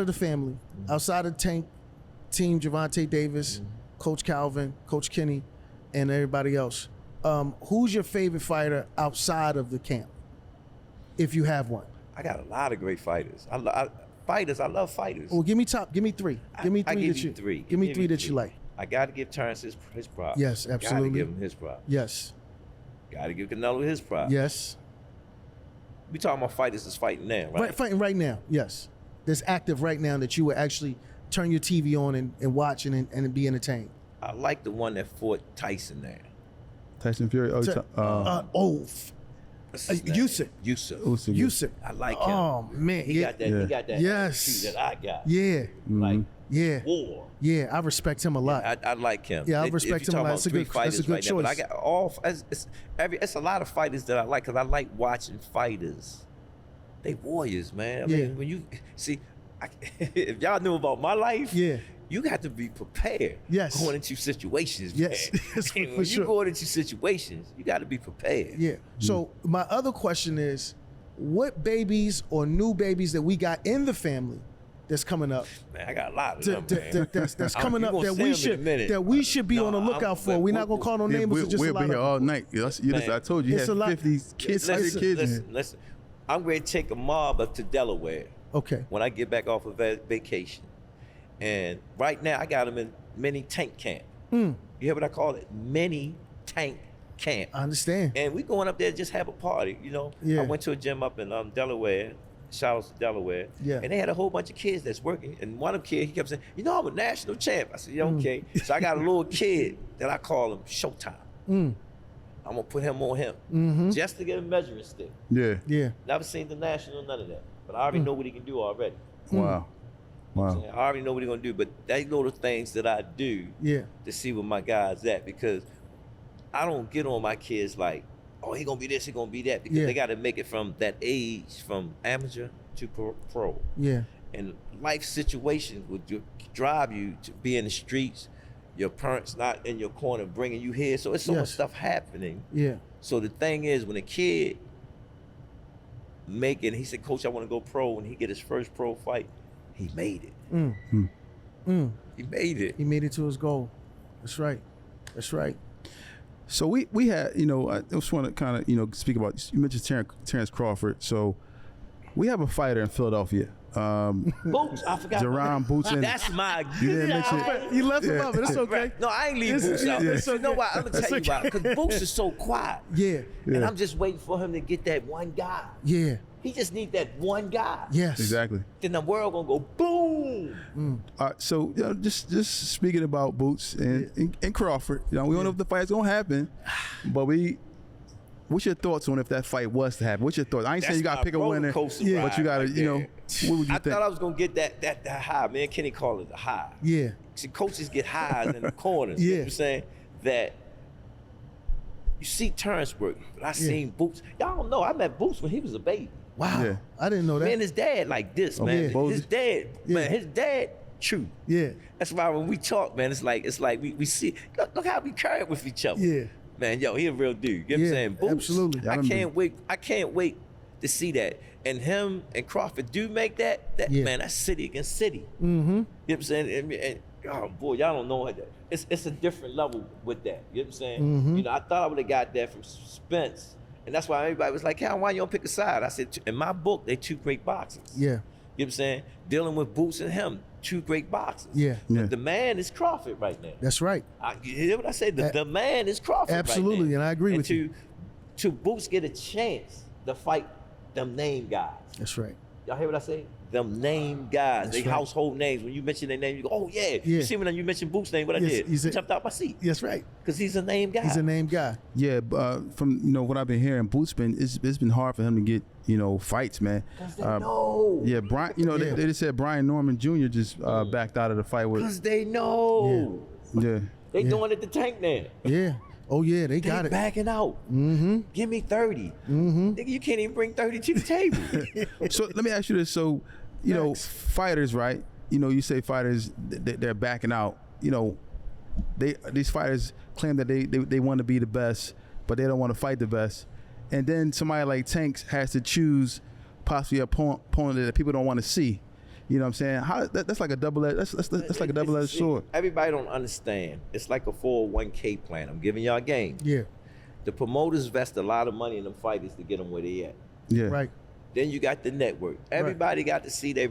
the family, outside of Tank, Team Gervonta Davis, Coach Calvin, Coach Kenny, and everybody else, who's your favorite fighter outside of the camp, if you have one? I got a lot of great fighters. I love fighters. Well, give me three. Give me I three give that you you three. Give me three that you like. I got to give Terrence his props. Yes, absolutely. Got to give him his props. Yes. Got to give Canelo his props. Yes. We talking about fighters that's fighting now, right? Right, fighting right now. Yes. That's active right now that you would actually turn your TV on and watch and be entertained. I like the one that fought Tyson there. Tyson Fury. Oh, What's his name? Yusuf. Yusuf. Yusuf. I like him. Oh man, He yeah, got that. Yeah. He got that Yes. attitude that I got. yeah, Like yeah, war. yeah. I respect him a lot. I like him. Yeah, I If respect you're him a talking lot. about That's a three good- fighters that's a good right now, but I choice. got all. It's a lot of fighters that I like because I like watching fighters. They warriors, man. I Yeah. mean, when you see, if y'all knew about my life, Yeah. you got to be prepared. Yes. Going into situations. Yes. Man. Yes, for when sure. you going into situations, you got to be prepared. Yeah. So my other question is, what babies or new babies that we got in the family that's coming up, Man, I got a lot of them. that's coming you up gonna that see we 'em in a should minute. that we should be No, on the lookout for. but We're not gonna call no names. It's just we'll a lot be here of all night. I told you, you It's had a lot. 50 kids, Listen, kids in listen, here. listen. I'm ready to take a mob up to Delaware Okay. when I get back off of vacation. And right now, I got them in mini tank camp. You hear what I call it? Mini tank camp. I understand. And we going up there to just have a party, you know. Yeah. I went to a gym up in Delaware. Shout out to Delaware. Yeah. And they had a whole bunch of kids that's working. And one of the kids, he kept saying, you know, I'm a national champ. I said, yeah, okay. So I got a little kid that I call him Showtime. I'm going to put him on him just to get a measuring stick. Yeah. Yeah. Never seen the national, none of that. But I already know what he can do already. Wow. Wow. I already know what he's going to do. But they know the things that I do Yeah. to see where my guy's at, because I don't get on my kids like, oh, he gonna be this, he gonna be that, because Yeah. they got to make it from that age, from amateur to pro. Yeah. And life situations would drive you to be in the streets. Your parents not in your corner bringing you here, so it's so much Yes. stuff happening. Yeah. So the thing is, when a kid he said, Coach, I want to go pro. When he get his first pro fight, he made it. He made it. He made it to his goal. That's right. That's right. So we had, I just want to kind of, speak about, you mentioned Terrence Crawford. So we have a fighter in Philadelphia. Boots, I forgot. Jerron Boots. That's my. You didn't mention You left him out, but it's okay. No, I ain't leave It's- Boots out. it's You know okay. why? I'm gonna tell you why. Because Boots is so quiet. Yeah. And Yeah. I'm just waiting for him to get that one guy. Yeah. He just need that one guy. Yes. Exactly. Then the world gonna go boom. All right, so just speaking about Boots and Crawford, we don't know if the fight's gonna happen, but what's your thoughts on if that fight was to happen? What's your thoughts? I ain't saying you gotta my pick a winner, roller coaster but you ride gotta, right there. what would you I think? thought I was gonna get that high. Man, Kenny called it a high. Yeah. See, coaches get highs in the corners. You know Yeah. what I'm saying? That you see Terrence work, but I seen Boots. Y'all don't know, I met Boots when he was a baby. Wow. Yeah. I didn't know that. Man, his dad like this, man. yeah. His dad, man, Yeah. his dad, true. Yeah. That's why when we talk, man, it's like we see, look how we carry with each other. Yeah. Man, yo, he a real dude. You know what Yeah, I'm saying? Boots, absolutely. Yeah, I can't wait to see that. And him and Crawford do make that Yeah. man, that's city against city. You know what I'm saying? oh boy, y'all don't know what that. It's a different level with that. You know what I'm saying? Mm-hmm. You know, I thought I would have got that from Spence, and that's why everybody was like, "Cal, why you don't pick a side?" I said, in my book, they two great boxers. Yeah. You know what I'm saying? Dealing with Boots and him, two great boxers. Yeah. Yeah. The man is Crawford right now. That's right. You hear what I say? The man is Crawford. Absolutely, right now. and I agree with you. To Boots get a chance to fight them name guys. That's right. Y'all hear what I say? Them name guys, That's they right. household names. When you mention their name, you go, "Oh yeah." Yeah. You see when you mention Boots' name, what I Yes, did? I jumped out my seat That's right. because he's a name guy. He's a name guy. Yeah, from what I've been hearing, Boots it's been hard for him to get fights, man. Because they know. Yeah, Brian. Yeah. They just said Brian Norman Jr. just backed out of the fight with. Because they know. Yeah. They Yeah. doing it to Tank now. Yeah. Oh yeah, they got They it. backing out. Mm-hmm. Give me 30. Mm-hmm. Nigga, you can't even bring 30 to the table. So let me ask you this: so, Thanks. fighters, right? You say fighters they're backing out. These fighters claim that they want to be the best, but they don't want to fight the best. And then somebody like Tanks has to choose possibly a opponent that people don't want to see. You know what I'm saying? That's like a double-edged. That's like a double-edged sword. Everybody don't understand. It's like a 401k plan. I'm giving y'all a game. Yeah. The promoters invest a lot of money in them fighters to get them where they at. Yeah. Right. Then you got the network. Everybody got to see their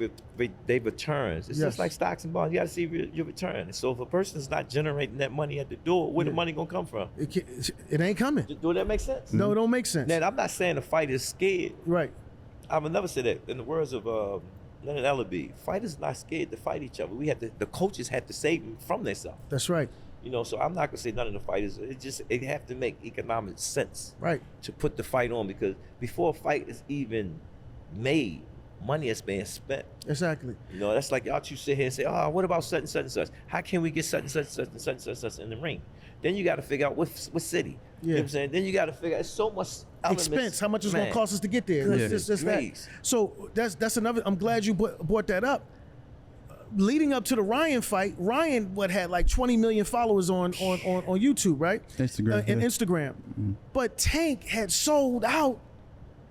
returns. It's Yes. just like stocks and bonds. You got to see your return. So if a person's not generating that money at the door, where the money gonna come from? It ain't coming. Do that make sense? No, it don't make sense. Now, I'm not saying the fighter is scared. Right. I would never say that. In the words of Leonard Ellaby, fighters not scared to fight each other. The coaches have to save them from themselves. That's right. So I'm not gonna say none of the fighters. It have to make economic sense Right. to put the fight on, because before a fight is even made, money is being spent. Exactly. That's like y'all two sit here and say, "Oh, what about such and such and such? How can we get such and such and such and such and such in the ring?" Then you got to figure out what city. You know what I'm saying? Then you got to figure out, it's so much elements. Expense. How much it's going to Man. cost us to get there? Goodness Just that. gracious. So that's another. I'm glad you brought that up. Leading up to the Ryan fight, Ryan had like 20 million followers on YouTube, right? Instagram, and yeah. Instagram. But Tank had sold out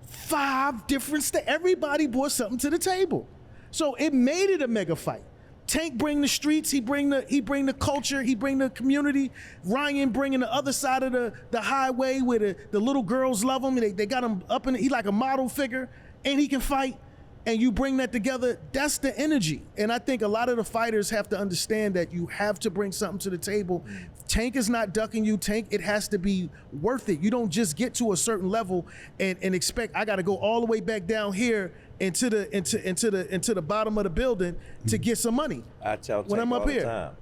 5 different everybody brought something to the table. So it made it a mega fight. Tank bring the streets, he bring the culture, he bring the community. Ryan bringing the other side of the highway where the little girls love him. They got him up in, he like a model figure, and he can fight. And you bring that together, that's the energy. And I think a lot of the fighters have to understand that you have to bring something to the table. Tank is not ducking you. Tank, it has to be worth it. You don't just get to a certain level and expect I got to go all the way back down here into the bottom of the building to get some money. I tell when Tank I'm up all the here. time,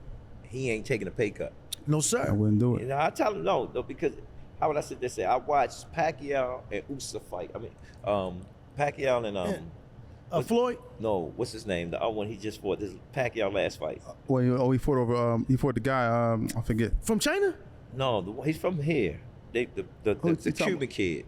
he ain't taking a pay cut. No, I sir. wouldn't do it. I tell him no, because how would I sit there and say I watched Pacquiao and Usyk fight. I mean, Pacquiao and Floyd. No, what's his name? The other one he just fought. This Pacquiao last fight. Well, he fought over. He fought the guy. I forget. From China? No, he's from here. The Who's he talking Cuban kid.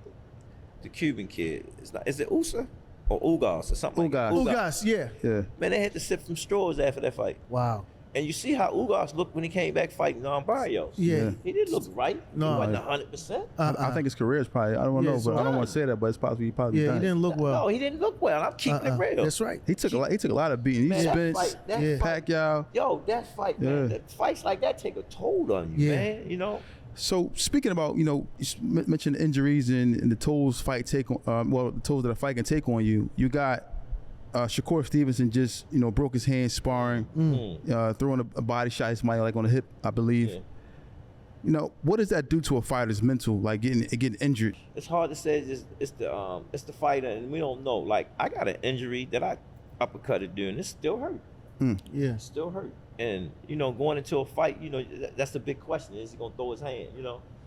The Cuban kid. It's not. Is it Usyk or Ugas or something? Ugas. Like that? Ugas, yeah. Yeah. Man, they had to sip from straws after that fight. Wow. And you see how Ugas looked when he came back fighting Barrios. Yeah. He didn't look right. No. He wasn't 100%. I think his career is probably. I don't know, it's but I don't want to fine. say that. But it's possibly he probably. Yeah, done. he didn't look well. No, he didn't look well. I'm keeping it real. That's right. He took a lot of beating. He Man, that Spence, fight- that Yeah. fight- Pacquiao. Yo, that fight, man. Yeah. That fights like that take a toll on you, Yeah. man. So speaking about, you mentioned injuries and the tolls fight take on, the tolls that a fight can take on you. You got Shakur Stevenson just broke his hand sparring, throwing a body shot his somebody like on the hip, I believe. Yeah. What does that do to a fighter's mental, like getting injured? It's hard to say. It's the fighter, and we don't know. Like I got an injury that I uppercutted during. It still hurt. Yeah. It still hurt. And going into a fight, that's the big question: is he gonna throw his hand?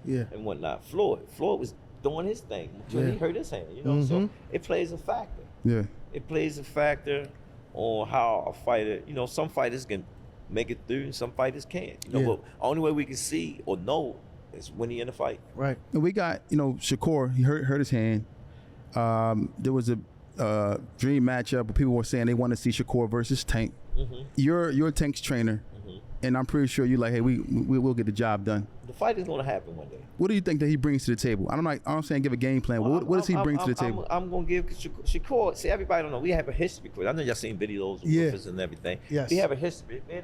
Yeah. And whatnot. Floyd was doing his thing until Yeah. he hurt his hand. So it plays a factor. Yeah. It plays a factor on how a fighter. Some fighters can make it through, and some fighters can't. Yeah. But only way we can see or know is when he in the fight. Right. And we got Shakur. He hurt his hand. There was a dream matchup, but people were saying they want to see Shakur versus Tank. Mm-hmm. You're Tank's trainer, and I'm pretty sure you're like, hey, we will get the job done. The fight is gonna happen one day. What do you think that he brings to the table? I'm saying give a game plan. What does he bring to the table? I'm gonna give Shakur. See, everybody don't know. We have a history. I know y'all seen videos of Yeah. Rufus and everything. Yes. We have a history. Man,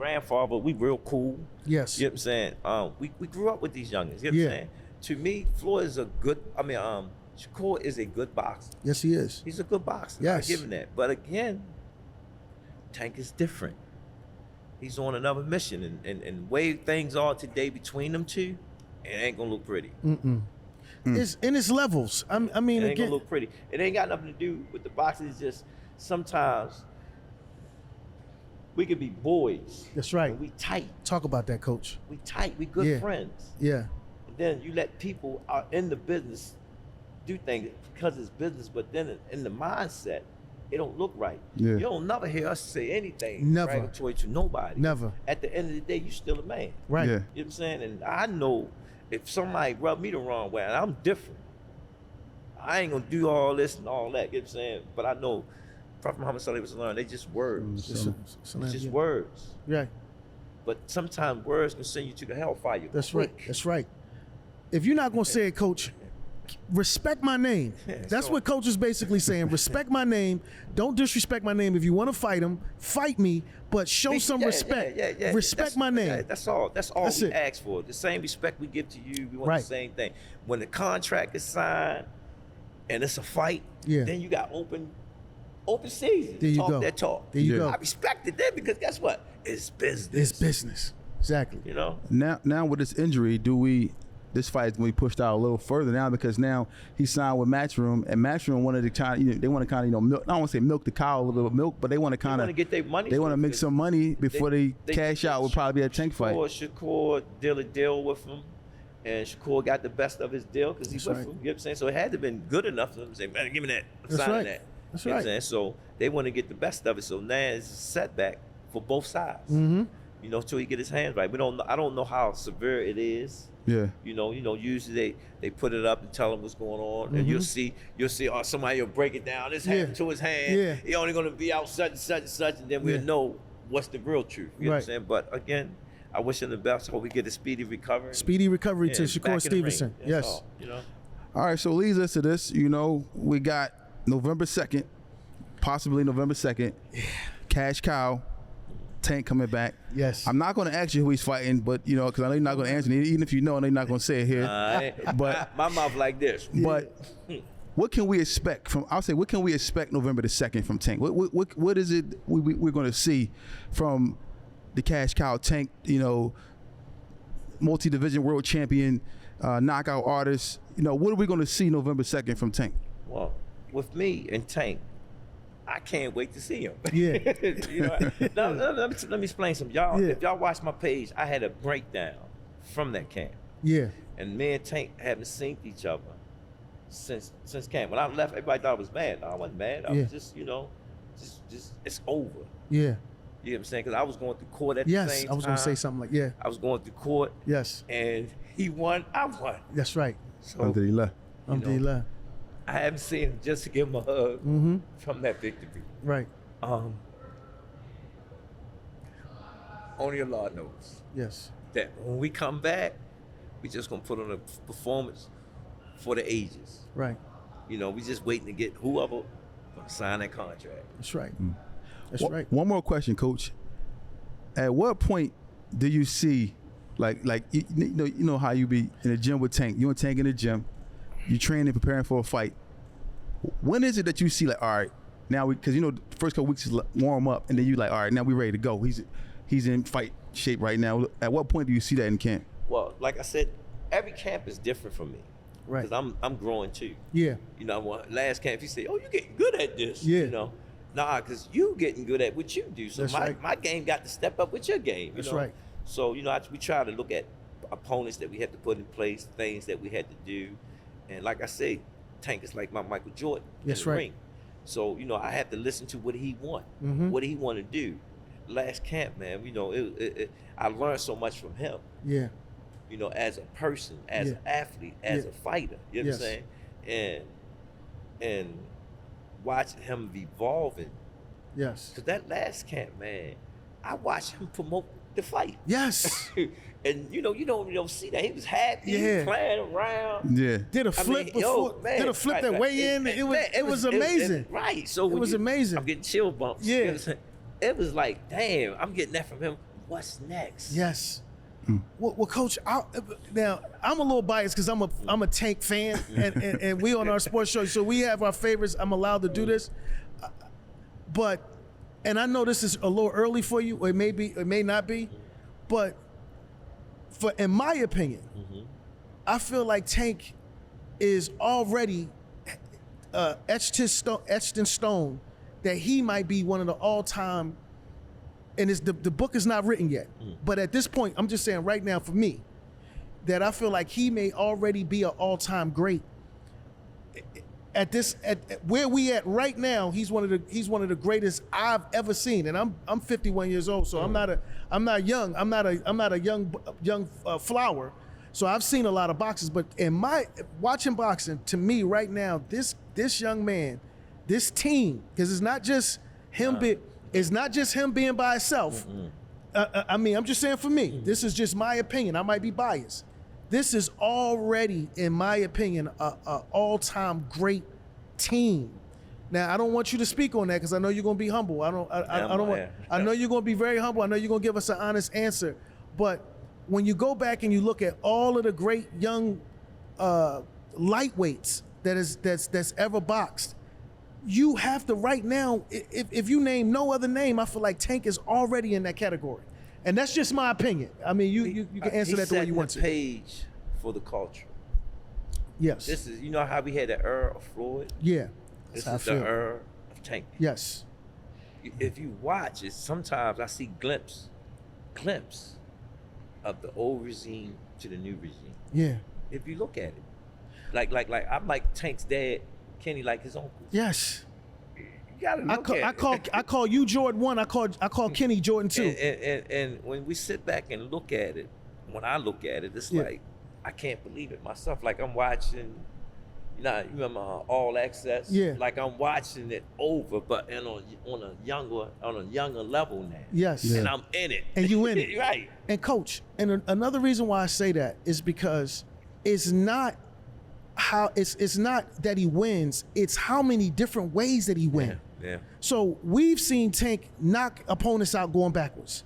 grandfather, we real cool. Yes. You know what I'm saying? We grew up with these youngins. You know what I'm saying? To me, Floyd is a good. Shakur is a good boxer. Yes, he is. He's a good boxer. Yes. I give him that. But again, Tank is different. He's on another mission, and the way things are today between them two, it ain't gonna look pretty. It's in its levels. I mean, It ain't again, gonna look pretty. It ain't got nothing to do with the boxing. It's just sometimes we could be boys. That's right. And we tight. Talk about that, Coach. We tight. We good Yeah. friends. Yeah. And then you let people out in the business do things because it's business, but then in the mindset, it don't look right. Yeah. You don't never hear us say anything Never. derogatory to nobody. Never. At the end of the day, you still a man. Right. Yeah. You know what I'm saying? And I know if somebody rub me the wrong way, and I'm different, I ain't gonna do all this and all that. You know what I'm saying? But I know Prophet Muhammad Sallallahu Alaihi Wasallam, they just words. It's just words. Right. But sometimes words can send you to the hellfire. That's quick. right. That's right. If you're not gonna say it, Coach, respect my name. That's so- what Coach is basically saying. Respect my name. Don't disrespect my name. If you want to fight him, fight me, but show some respect. Respect my name. Yeah, that's all. That's all That's we it. ask for. The same respect we give to you. We want Right. the same thing. When the contract is signed and it's a fight, Yeah. then you got open season. There you talk go. that talk. There you Yeah. go. I respected that because guess what? It's business. It's business. Exactly. You know? Now with this injury, this fight is going to be pushed out a little further now because now he signed with Matchroom, and Matchroom wanted to kind of, they want to kind of, milk. I don't want to say milk the cow a little bit, milk, but they want to kind They of want to get their money. They want to make because some money before they cash out. Would probably be a Tank fight. Shakur did a deal with him, and Shakur got the best of his deal because he's That's with right. him. You know what I'm saying? So it had to have been good enough for them to say, man, give me that. I'm That's signing right. that. That's You know what I'm right. saying? So they want to get the best of it. So now it's a setback for both sides. Mm-hmm. You know, till he get his hands right. I don't know how severe it is. Yeah. You know. Usually they put it up and tell him what's going on, and you'll see. Somebody will break it down. This happened to his hand. Yeah. He only gonna be out such and such and such, and then we'll Yeah. know what's the real truth. You know what I'm Right. saying? But again, I wish him the best. Hope we get a speedy recovery. Speedy recovery Yeah, to back Shakur in the ring. Stevenson. That's Yes. all, you know. All right, so leads us to this. We got November 2nd, possibly November 2nd. Cash Cow, Tank coming back. Yes. I'm not going to ask you who he's fighting, but because I know you're not going to answer me. Even if you know, I know you're not going to say it here. But- my mouth like this. But what can we expect from? I'll say, what can we expect November the 2nd from Tank? What is it we're going to see from the Cash Cow Tank? Multi-division world champion, knockout artist. What are we going to see November 2nd from Tank? Well, with me and Tank, I can't wait to see him. Yeah. Now, let me explain something. Y'all, Yeah. if y'all watch my page, I had a breakdown from that camp. Yeah. And me and Tank haven't seen each other since camp. When I left, everybody thought I was mad. No, I wasn't mad. I Yeah. was just, just it's over. Yeah. You know what I'm saying? Because I was going through court at the Yes. same time. I was going to say something like, yeah. I was going through court, Yes. and he won, I won. That's right. So Alhamdulillah. Alhamdulillah. I haven't seen him just to give him a hug Mm-hmm. from that victory. Right. Only Allah knows Yes. that when we come back, we just gonna put on a performance for the ages. Right. We just waiting to get whoever gonna sign that contract. That's right. That's One- right. One more question, Coach. At what point do you see, like you know how you be in the gym with Tank? You and Tank in the gym, you training, preparing for a fight. When is it that you see like, all right, now because the first couple weeks is warm up, and then you like, all right, now we ready to go. He's in fight shape right now. At what point do you see that in camp? Well, like I said, every camp is different for me. Right. Because I'm growing too. Yeah. Last camp, you say, oh, you getting good at this. Yeah. Nah, because you getting good at what you do. So That's right. my game got to step up with your game. That's right. So, we try to look at opponents that we have to put in place, things that we had to do. And like I say, Tank is like my Michael Jordan That's in the right. ring. So, I have to listen to what he want, Mhm. what he want to do. Last camp, man, I learned so much from him. Yeah. As a person, as Yeah. an athlete, as Yeah. a fighter. You know Yes. what I'm saying? And watching him evolving. Yes. Cause that last camp, man, I watched him promote the fight. Yes. And you don't see that. He was happy, he Yeah. was playing around. Yeah. Did a flip before. Did a flip that weigh in. It was amazing. Right. So It was amazing. I'm getting chill bumps. Yeah. You know what I'm saying? It was like, damn, I'm getting that from him. what's next? Yes. Well, Coach, now I'm a little biased because I'm a Tank fan, and we on our sports show, so we have our favorites. I'm allowed to do this, but and I know this is a little early for you, or it may not be, but in my opinion, I feel like Tank is already etched in stone that he might be one of the all-time. And the book is not written yet, but at this point, I'm just saying right now for me, that I feel like he may already be an all-time great. At where we at right now, he's one of the greatest I've ever seen, and I'm 51 years old, so I'm not young. I'm not a young flower. So I've seen a lot of boxers, but in my watching boxing, to me right now, this young man, this team, because it's not just him being by himself. I mean, I'm just saying for me, this is just my opinion. I might be biased. This is already, in my opinion, a all-time great team. Now, I don't want you to speak on that because I know you're gonna be humble. I know you're gonna be very humble. I know you're gonna give us an honest answer. But when you go back and you look at all of the great young lightweights that's ever boxed, you have to right now, if you name no other name, I feel like Tank is already in that category. And that's just my opinion. I mean, you can answer that the way you want to. Page for the culture. Yes. This is, you know how we had the era of Floyd? Yeah. This is the era of Tank. Yes. If you watch it, sometimes I see glimpse of the old regime to the new regime. Yeah. If you look at it. Like I'm like Tank's dad, Kenny like his uncle. Yes. You gotta look at it. I call you Jordan 1, I call Kenny Jordan 2. And when we sit back and look at it, when I look at it, it's like I can't believe it myself. Like I'm watching, you remember All Access? Yeah. Like I'm watching it over, but on a younger level now. Yes. And I'm in it. And you in it. Right. And Coach, and another reason why I say that is because it's not that he wins, it's how many different ways that he wins. Yeah. So we've seen Tank knock opponents out going backwards.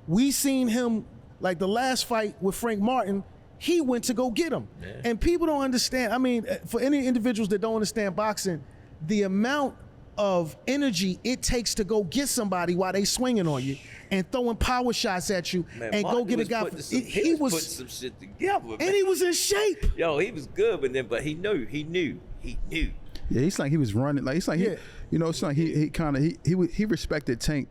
We seen him, like the last fight with Frank Martin, he went to go get him. Yeah. And people don't understand. I mean, for any individuals that don't understand boxing, the amount of energy it takes to go get somebody while they swinging on you and throwing power shots at you, Man, and Martin go get a guy. He was putting some shit together, man. And he was in shape. Yo, he was good, but he knew. Yeah, it's like he was running. Like it's like it's like he respected Tank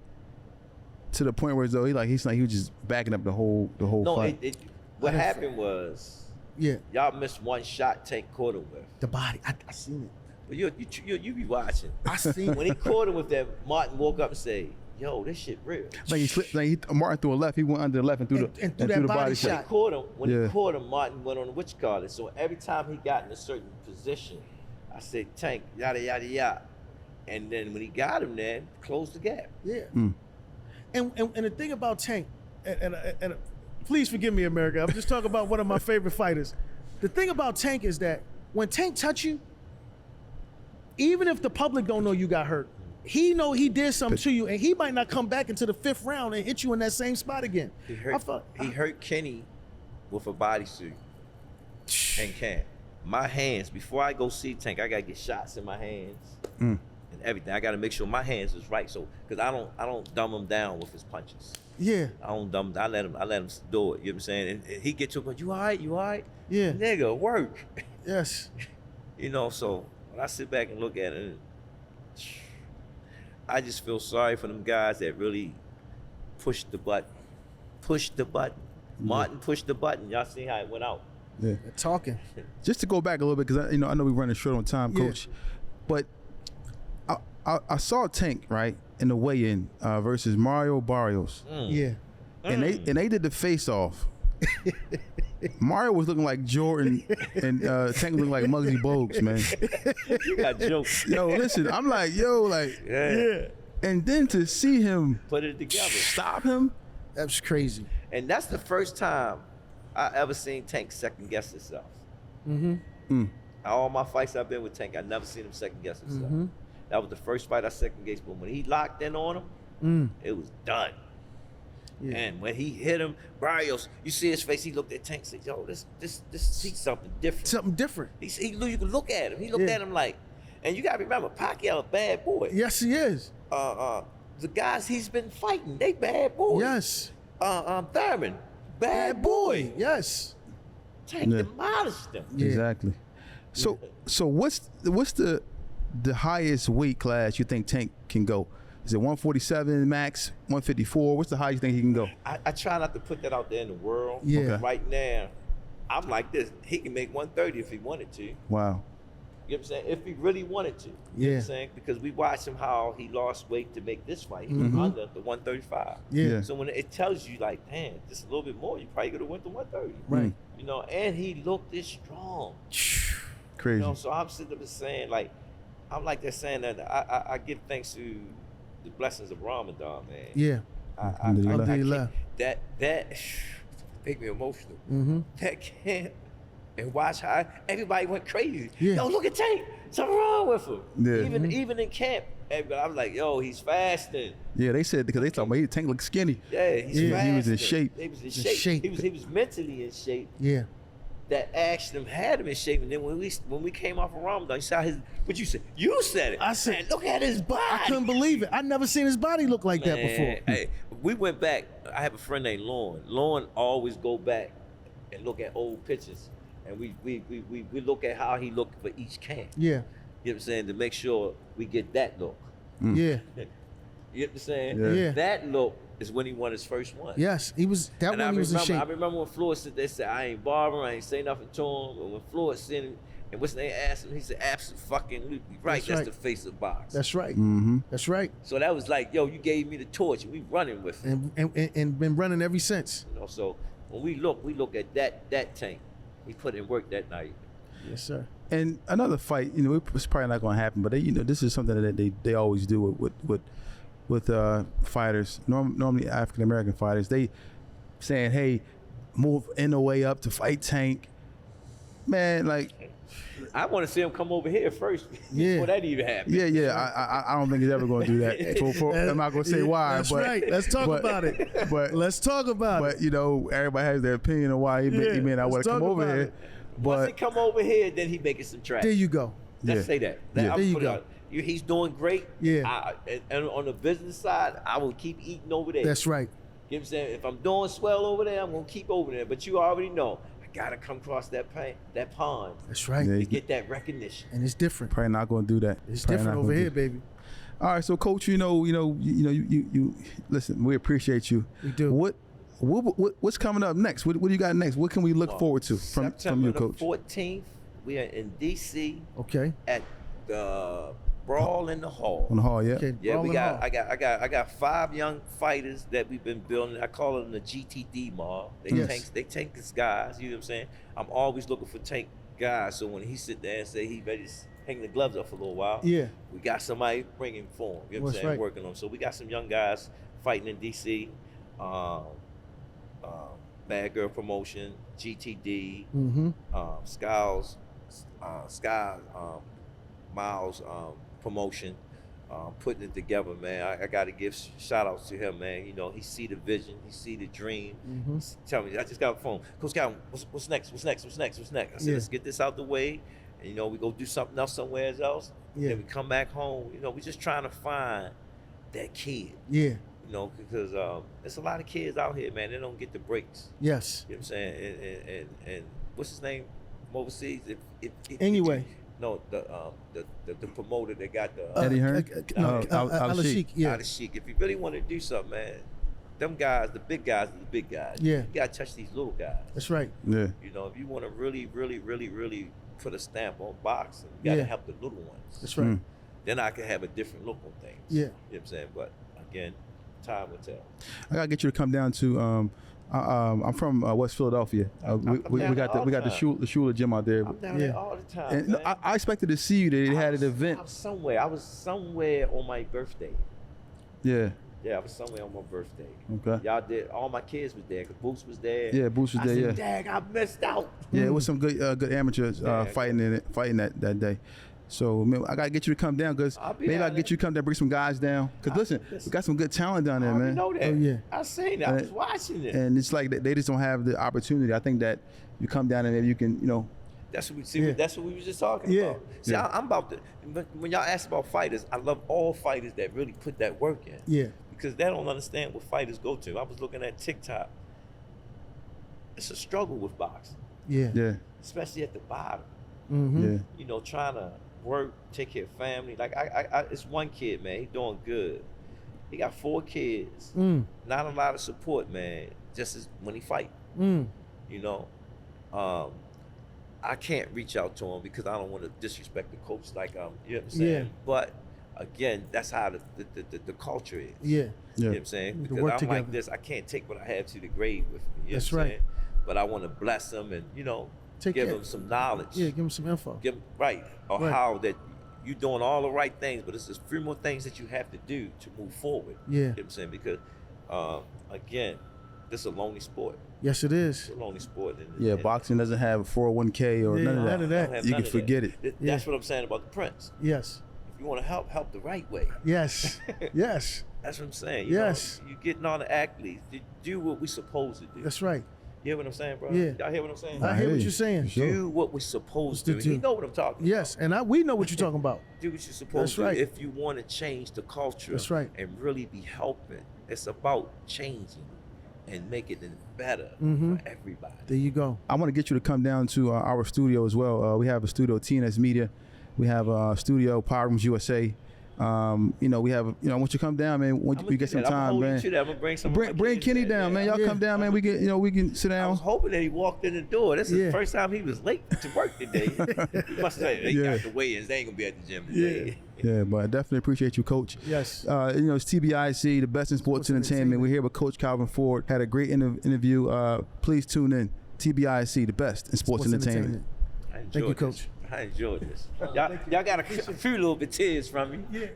to the point where he was just backing up the whole fight. What happened was, y'all missed one shot Tank caught him with. The body, I seen it. But you be watching. I seen when he caught him with that. Martin woke up and said, "Yo, this shit real." Like he slipped. Like Martin threw a left. He went under the left and threw the body shot. When he caught him, Martin went on the witch card. So every time he got in a certain position, I said, "Tank, yada yada yada," and then when he got him there, closed the gap. Yeah. And the thing about Tank, and please forgive me, America, I'm just talking about one of my favorite fighters. The thing about Tank is that when Tank touch you, even if the public don't know you got hurt, he know he did something to you, and he might not come back into the 5th round and hit you in that same spot again. He hurt Kenny with a bodysuit and can't. My hands, before I go see Tank, I gotta get shots in my hands and everything. I gotta make sure my hands is right, so because I don't dumb him down with his punches. Yeah. I don't dumb. I let him do it. You know what I'm saying? And he get to him, you all right? You all right? Yeah. Nigga, work. Yes. So when I sit back and look at it, I just feel sorry for them guys that really pushed the button. Martin pushed the button. Y'all see how it went out. Yeah. They're talking. Just to go back a little bit, because I know we're running short on time, Coach. But I saw Tank right in the weigh-in versus Mario Barrios. Yeah. And they did the face-off. Mario was looking like Jordan, and Tank was looking like Muggsy Bogues, man. You got jokes. Yo, listen, I'm like, yeah. And then to see him put it together, stop him. That's crazy. And that's the first time I ever seen Tank second guess himself. All my fights I've been with Tank, I never seen him second guess himself. That was the first fight I second guessed, but when he locked in on him, it was done. Yeah. And when he hit him, Barrios, you see his face. He looked at Tank, said, "Yo, this he's something different." Something different. You can look at him. He looked at him like, and you gotta remember, Pacquiao a bad boy. Yes, he is. The guys he's been fighting, they bad boys. Yes. Thurman, bad boy. Yes. Tank demolished them. Yeah. Exactly. So what's the highest weight class you think Tank can go? Is it 147 max, 154? What's the highest you think he can go? I try not to put that out there in the world. Yeah. Okay. Right now, I'm like this. He can make 130 if he wanted to. Wow. You know what I'm saying? If he really wanted to. You know what I'm saying? Because we watched him how he lost weight to make this fight. He was under the 135. Yeah. So when it tells you like, damn, just a little bit more, you probably could have went to 130. Right. You know, and he looked this strong. Crazy. You know, so I'm sitting up saying, like, I'm like that saying that I give thanks to the blessings of Ramadan, man. Yeah. Alhamdulillah. That make me emotional. Mm-hmm. That camp and watch how everybody went crazy. Yeah. Yo, look at Tank. Something wrong with him. Yeah. Even in camp, I was like, yo, he's fasting. Yeah, they said because they talking about Tank looked skinny. Yeah, he's fasting. He was in shape. He was in In shape. shape. He was mentally in shape. Yeah. That action had him in shape. And then when we came off of Ramadan, you saw his. What you said? You said it. I said, man, look at his body. I couldn't believe it. I never seen his body look like that before. Hey, we went back. I have a friend named Lauren. Lauren always go back and look at old pictures, and we look at how he looked for each camp. Yeah. You know what I'm saying? To make sure we get that look. Yeah. You know what I'm saying? Yeah. That look is when he won his first one. Yes. He was that And one. He was in shape. I remember when Floyd said, they said, I ain't barbering, I ain't say nothing to him. But when Floyd said him, and what's his name asked him, he said, absolutely right. That's right. the face of box. That's right. Mm-hmm. That's right. So that was like, yo, you gave me the torch, and we running with it. And been running ever since. You know, so when we look at that Tank. We put in work that night. Yes, sir. And another fight, it's probably not going to happen, but this is something that they always do with fighters. Normally African American fighters, they saying, "Hey, move NOA up to fight Tank." Man, like, I want to see him come over here first Yeah. before that even happens. Yeah. I don't think he's ever going to do that. I'm not going to say why. That's but, right. Let's talk about it. But Let's talk about it. But everybody has their opinion on why he may not want to come over here. Once he But come over here, then he making some tracks. There you go. Let's Yeah. say that. Yeah. I'll There you put it go. out. He's doing great. Yeah. And on the business side, I will keep eating over there. That's right. You know what I'm saying? If I'm doing swell over there, I'm gonna keep over there. But you already know, I gotta come across that pond That's right. Yeah. to get that recognition. And it's different. probably not going to do that. It's Probably different not over gonna here, do- baby. All right, so Coach, you listen. We appreciate you. We do. What's coming up next? What do you got next? What can we look forward to from September you, Coach? the 14th, we are in DC Okay. at the Brawl in the Hall. On the hall, yeah. Okay. Yeah, Rolling Hall. I got 5 young fighters that we've been building. I call them the GTD mob. They tank these guys, you know what I'm saying? I'm always looking for tank guys, so when he sit there and say he ready to hang the gloves up for a little while, Yeah. we got somebody bringing for him, you know what I'm That's saying, right. working on. So we got some young guys fighting in DC, Bad Girl Promotion, GTD, Mm-hmm. Miles Promotion, putting it together, man. I got to give shout outs to him, man. You know, he see the vision, he see the dream. Mm-hmm. Tell me, I just got a phone. Coach Calvin, what's next? I said, Yeah. let's get this out the way. And, we go do something else somewhere else. Yeah. Then we come back home. We just trying to find that kid. Yeah. Because there's a lot of kids out here, man. They don't get the breaks. Yes. You know what I'm saying? And what's his name from overseas? Anyway. No, the promoter that got the Eddie Hearn? Al Sheik. Yeah. out of Sheik. If you really want to do something, man, them guys, the big guys, are the big guys. Yeah. You gotta touch these little guys. That's right. Yeah. If you want to really, really, really, really put a stamp on boxing, you gotta Yeah. help the little ones. That's right. Then I can have a different look on things. Yeah. You know what I'm saying? But again, time will tell. I gotta get you to come down to. I'm from West Philadelphia. We down got all the the time. Schuler gym out there. I'm down Yeah. there all the time. And man. I expected to see you. They had an event. I was somewhere on my birthday. Yeah. Yeah, I was somewhere on my birthday. Okay. Y'all did. All my kids was there. Cause Boots was there. Yeah, Boots was I there. said, Yeah. Dag, I missed out. Yeah, it was some good amateurs Yeah, fighting that day. So man, I gotta get you to come down because I'll be maybe I down get you to come down, bring some guys down. Because listen, we got some good talent down I there, already man. know that. Oh, yeah. I seen it. I was watching it. And it's like they just don't have the opportunity. I think that you come down and maybe you can, you know. That's what we see. Yeah. That's what we was just talking Yeah. about. See, Yeah. I'm about to. When y'all ask about fighters, I love all fighters that really put that work in. Yeah. Because they don't understand what fighters go to. I was looking at TikTok. It's a struggle with boxing, Yeah. Yeah. especially at the bottom. Mm-hmm. Yeah. You know, trying to work, take care of family. Like it's one kid, man. He doing good. He got 4 kids. Not a lot of support, man. Just as when he fight. You know, I can't reach out to him because I don't want to disrespect the coach. Like you know what I'm saying. Yeah. But again, that's how the culture is. Yeah. You know Yeah. what I'm saying? We can Because work I'm together. like this. I can't take what I have to the grave with me. You know That's what I'm right. saying? But I want to bless them and, you know, Take give care. them some knowledge. Yeah. Give him some info. Give them, right. Or Right. how that you're doing all the right things, but it's just a few more things that you have to do to move forward. Yeah. You know what I'm saying? Because, again, this is a lonely sport. Yes, it is. It's a lonely sport. And, Yeah, boxing doesn't have a 401k or Yeah, none of that. none of that. don't have You none can of that. forget it. That's Yeah. what I'm saying about the Prince. Yes. If you want to help the right way. Yes. Yes. That's what I'm saying. Yes. You getting all the athletes to do what we're supposed to do. That's right. You hear what I'm saying, bro? Yeah. Y'all hear what I'm saying? I hear what you're saying. Sure. Do what we're supposed to. To And do. you know what I'm talking Yes, and we know what you're talking about. about. Do what you're supposed That's to right. if you want to change the culture. That's right. And really be helping. It's about changing and making it better Mhm. for everybody. There you go. I want to get you to come down to our studio as well. We have a studio, TNS Media. We have a studio, Power Rooms USA. You know, we have, you know, I want you to come down, man. Once I'ma you do get some that. I'ma time, hold you man. to that. I'ma bring some of my Bring kids Kenny in, down, man. Y'all Yeah. come down, man. We get, you know, we can sit I down. was hoping that he walked in the door. This is Yeah. the first time he was late to work today. He must say, they Yeah. got the weigh-ins. They ain't going to be at the gym today. Yeah, but I definitely appreciate you, Coach. Yes. You know, it's TBISE, the best in sports entertainment. We're here with Coach Calvin Ford. Had a great interview. Please tune in. TBISE, the best in sports entertainment. I enjoyed Thank you, this. Coach. I enjoyed this. Y'all got a few little bit tears from me. Yeah.